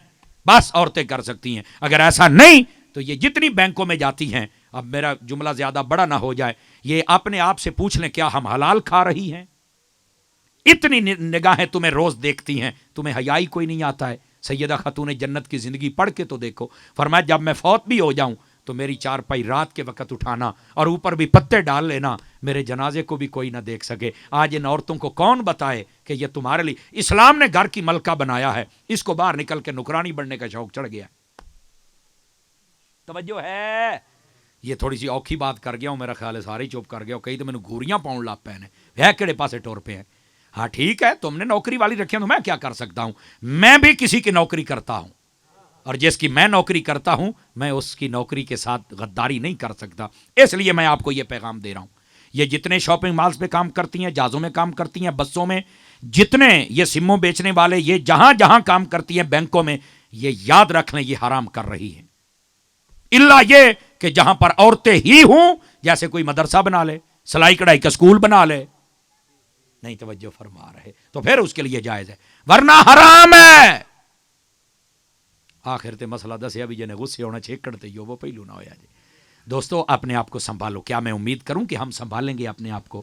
بس عورتیں کر سکتی ہیں. اگر ایسا نہیں تو یہ جتنی بینکوں میں جاتی ہیں، اب میرا جملہ زیادہ بڑا نہ ہو جائے، یہ اپنے آپ سے پوچھ لیں کیا ہم حلال کھا رہی ہیں؟ اتنی نگاہیں تمہیں روز دیکھتی ہیں، تمہیں حیائی کوئی نہیں آتا ہے. سیدہ خاتون جنت کی زندگی پڑھ کے تو دیکھو. فرمایا جب میں فوت بھی ہو جاؤں تو میری چارپائی رات کے وقت اٹھانا اور اوپر بھی پتے ڈال لینا، میرے جنازے کو بھی کوئی نہ دیکھ سکے. آج ان عورتوں کو کون بتائے کہ یہ تمہارے لیے اسلام نے گھر کی ملکہ بنایا ہے، اس کو باہر نکل کے نکرانی بننے کا شوق چڑھ گیا. توجہ ہے؟ یہ تھوڑی سی اوکھی بات کر گیا ہوں، میرا خیال ہے سارے چپ کر گیا ہو. کئی تو میں نے گھوریاں پاؤں لاپ پہنے ہے کہڑے پاسے ٹور پہ ہیں. ہاں ٹھیک ہے، تم نے نوکری والی رکھی ہے تو میں کیا کر سکتا ہوں؟ میں بھی کسی کی نوکری کرتا ہوں، اور جس کی میں نوکری کرتا ہوں میں اس کی نوکری کے ساتھ غداری نہیں کر سکتا. اس لیے میں آپ کو یہ پیغام دے رہا ہوں. یہ جتنے شاپنگ مالز پہ کام کرتی ہیں، جہازوں میں کام کرتی ہیں، بسوں میں، جتنے یہ سموں بیچنے والے، یہ جہاں جہاں کام کرتی ہیں، بینکوں میں، یہ یاد رکھ لیں یہ حرام کر رہی ہیں. الا یہ کہ جہاں پر عورتیں ہی ہوں، جیسے کوئی مدرسہ بنا لے، سلائی کڑھائی کا سکول بنا لے. نہیں توجہ فرما رہے تو پھر اس کے لیے جائز ہے، ورنہ حرام ہے. آخر تے مسئلہ دسیا بھی جنہیں غصے ہونا چھیکڑتے ہی ہو وہ پہلو نہ ہویا جی. دوستو اپنے آپ کو سنبھالو. کیا میں امید کروں کہ ہم سنبھالیں گے اپنے آپ کو؟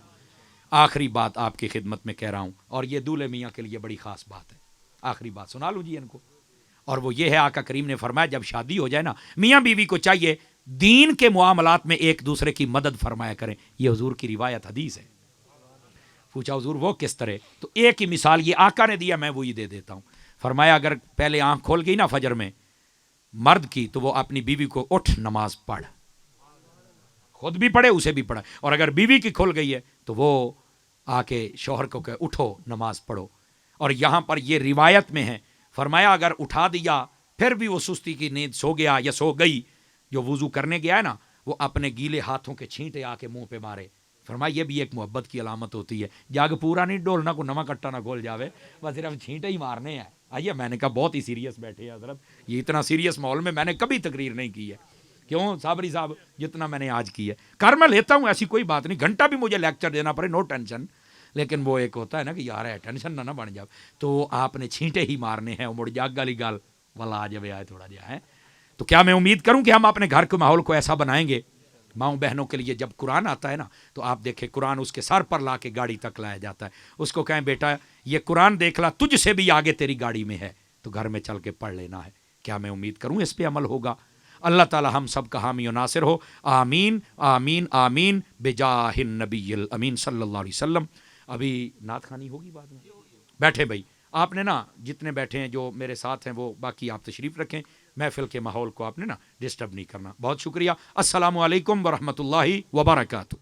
آخری بات آپ کی خدمت میں کہہ رہا ہوں، اور یہ دولہے میاں کے لیے بڑی خاص بات ہے. آخری بات سنا لو جی ان کو، اور وہ یہ ہے آقا کریم نے فرمایا جب شادی ہو جائے نا، میاں بیوی کو چاہیے دین کے معاملات میں ایک دوسرے کی مدد فرمایا کریں. یہ حضور کی روایت حدیث ہے. پوچھا حضور وہ کس طرح؟ تو ایک ہی مثال یہ آقا نے دیا، میں وہی دے دیتا ہوں. فرمایا اگر پہلے آنکھ کھول گئی نا فجر میں مرد کی، تو وہ اپنی بیوی کو اٹھ نماز پڑھ، خود بھی پڑھے اسے بھی پڑھے. اور اگر بیوی کی کھل گئی ہے تو وہ آ کے شوہر کو کہ اٹھو نماز پڑھو. اور یہاں پر یہ روایت میں ہے، فرمایا اگر اٹھا دیا پھر بھی وہ سستی کی نیند سو گیا یا سو گئی، جو وضو کرنے گیا ہے نا وہ اپنے گیلے ہاتھوں کے چھینٹے آ کے منہ پہ مارے. فرمایا یہ بھی ایک محبت کی علامت ہوتی ہے. جاگ پورا نہیں ڈولنا، کو نواں کٹا نہ کھول جاوے، بس صرف چھینٹے ہی مارنے ہیں. آئیے میں نے کہا بہت ہی سیریس بیٹھے ہیں حضرت، یہ اتنا سیریس ماحول میں میں نے کبھی تقریر نہیں کی ہے. کیوں صابری صاحب جتنا میں نے آج کی ہے کر میں لیتا ہوں، ایسی کوئی بات نہیں، گھنٹہ بھی مجھے لیکچر دینا پڑے نو ٹینشن. لیکن وہ ایک ہوتا ہے نا کہ یار ہے ٹینشن نہ بن جاؤ، تو آپ نے چھینٹے ہی مارنے ہیں. مڑ جاگ گالی گال والا آ جائے آئے تھوڑا جہا ہے. تو کیا میں امید کروں کہ ہم اپنے گھر کے ماحول کو ایسا بنائیں گے؟ ماؤں بہنوں کے لیے جب قرآن آتا ہے نا تو آپ دیکھیں قرآن اس کے سر پر لا کے گاڑی تک لایا جاتا ہے. اس کو کہیں بیٹا یہ قرآن دیکھ لا، تجھ سے بھی آگے تیری گاڑی میں ہے، تو گھر میں چل کے پڑھ لینا ہے. کیا میں امید کروں اس پہ عمل ہوگا؟ اللہ تعالی ہم سب کا حامی و ناصر ہو. آمین آمین آمین بجاہ النبی الامین صلی اللہ علیہ وسلم. ابھی نعت خوانی ہوگی بعد میں. بیٹھے بھائی آپ نے نا جتنے بیٹھے ہیں جو میرے ساتھ ہیں وہ باقی آپ تشریف رکھیں. محفل کے ماحول کو آپ نے نا ڈسٹرب نہیں کرنا. بہت شکریہ. السلام علیکم ورحمۃ اللہ وبرکاتہ.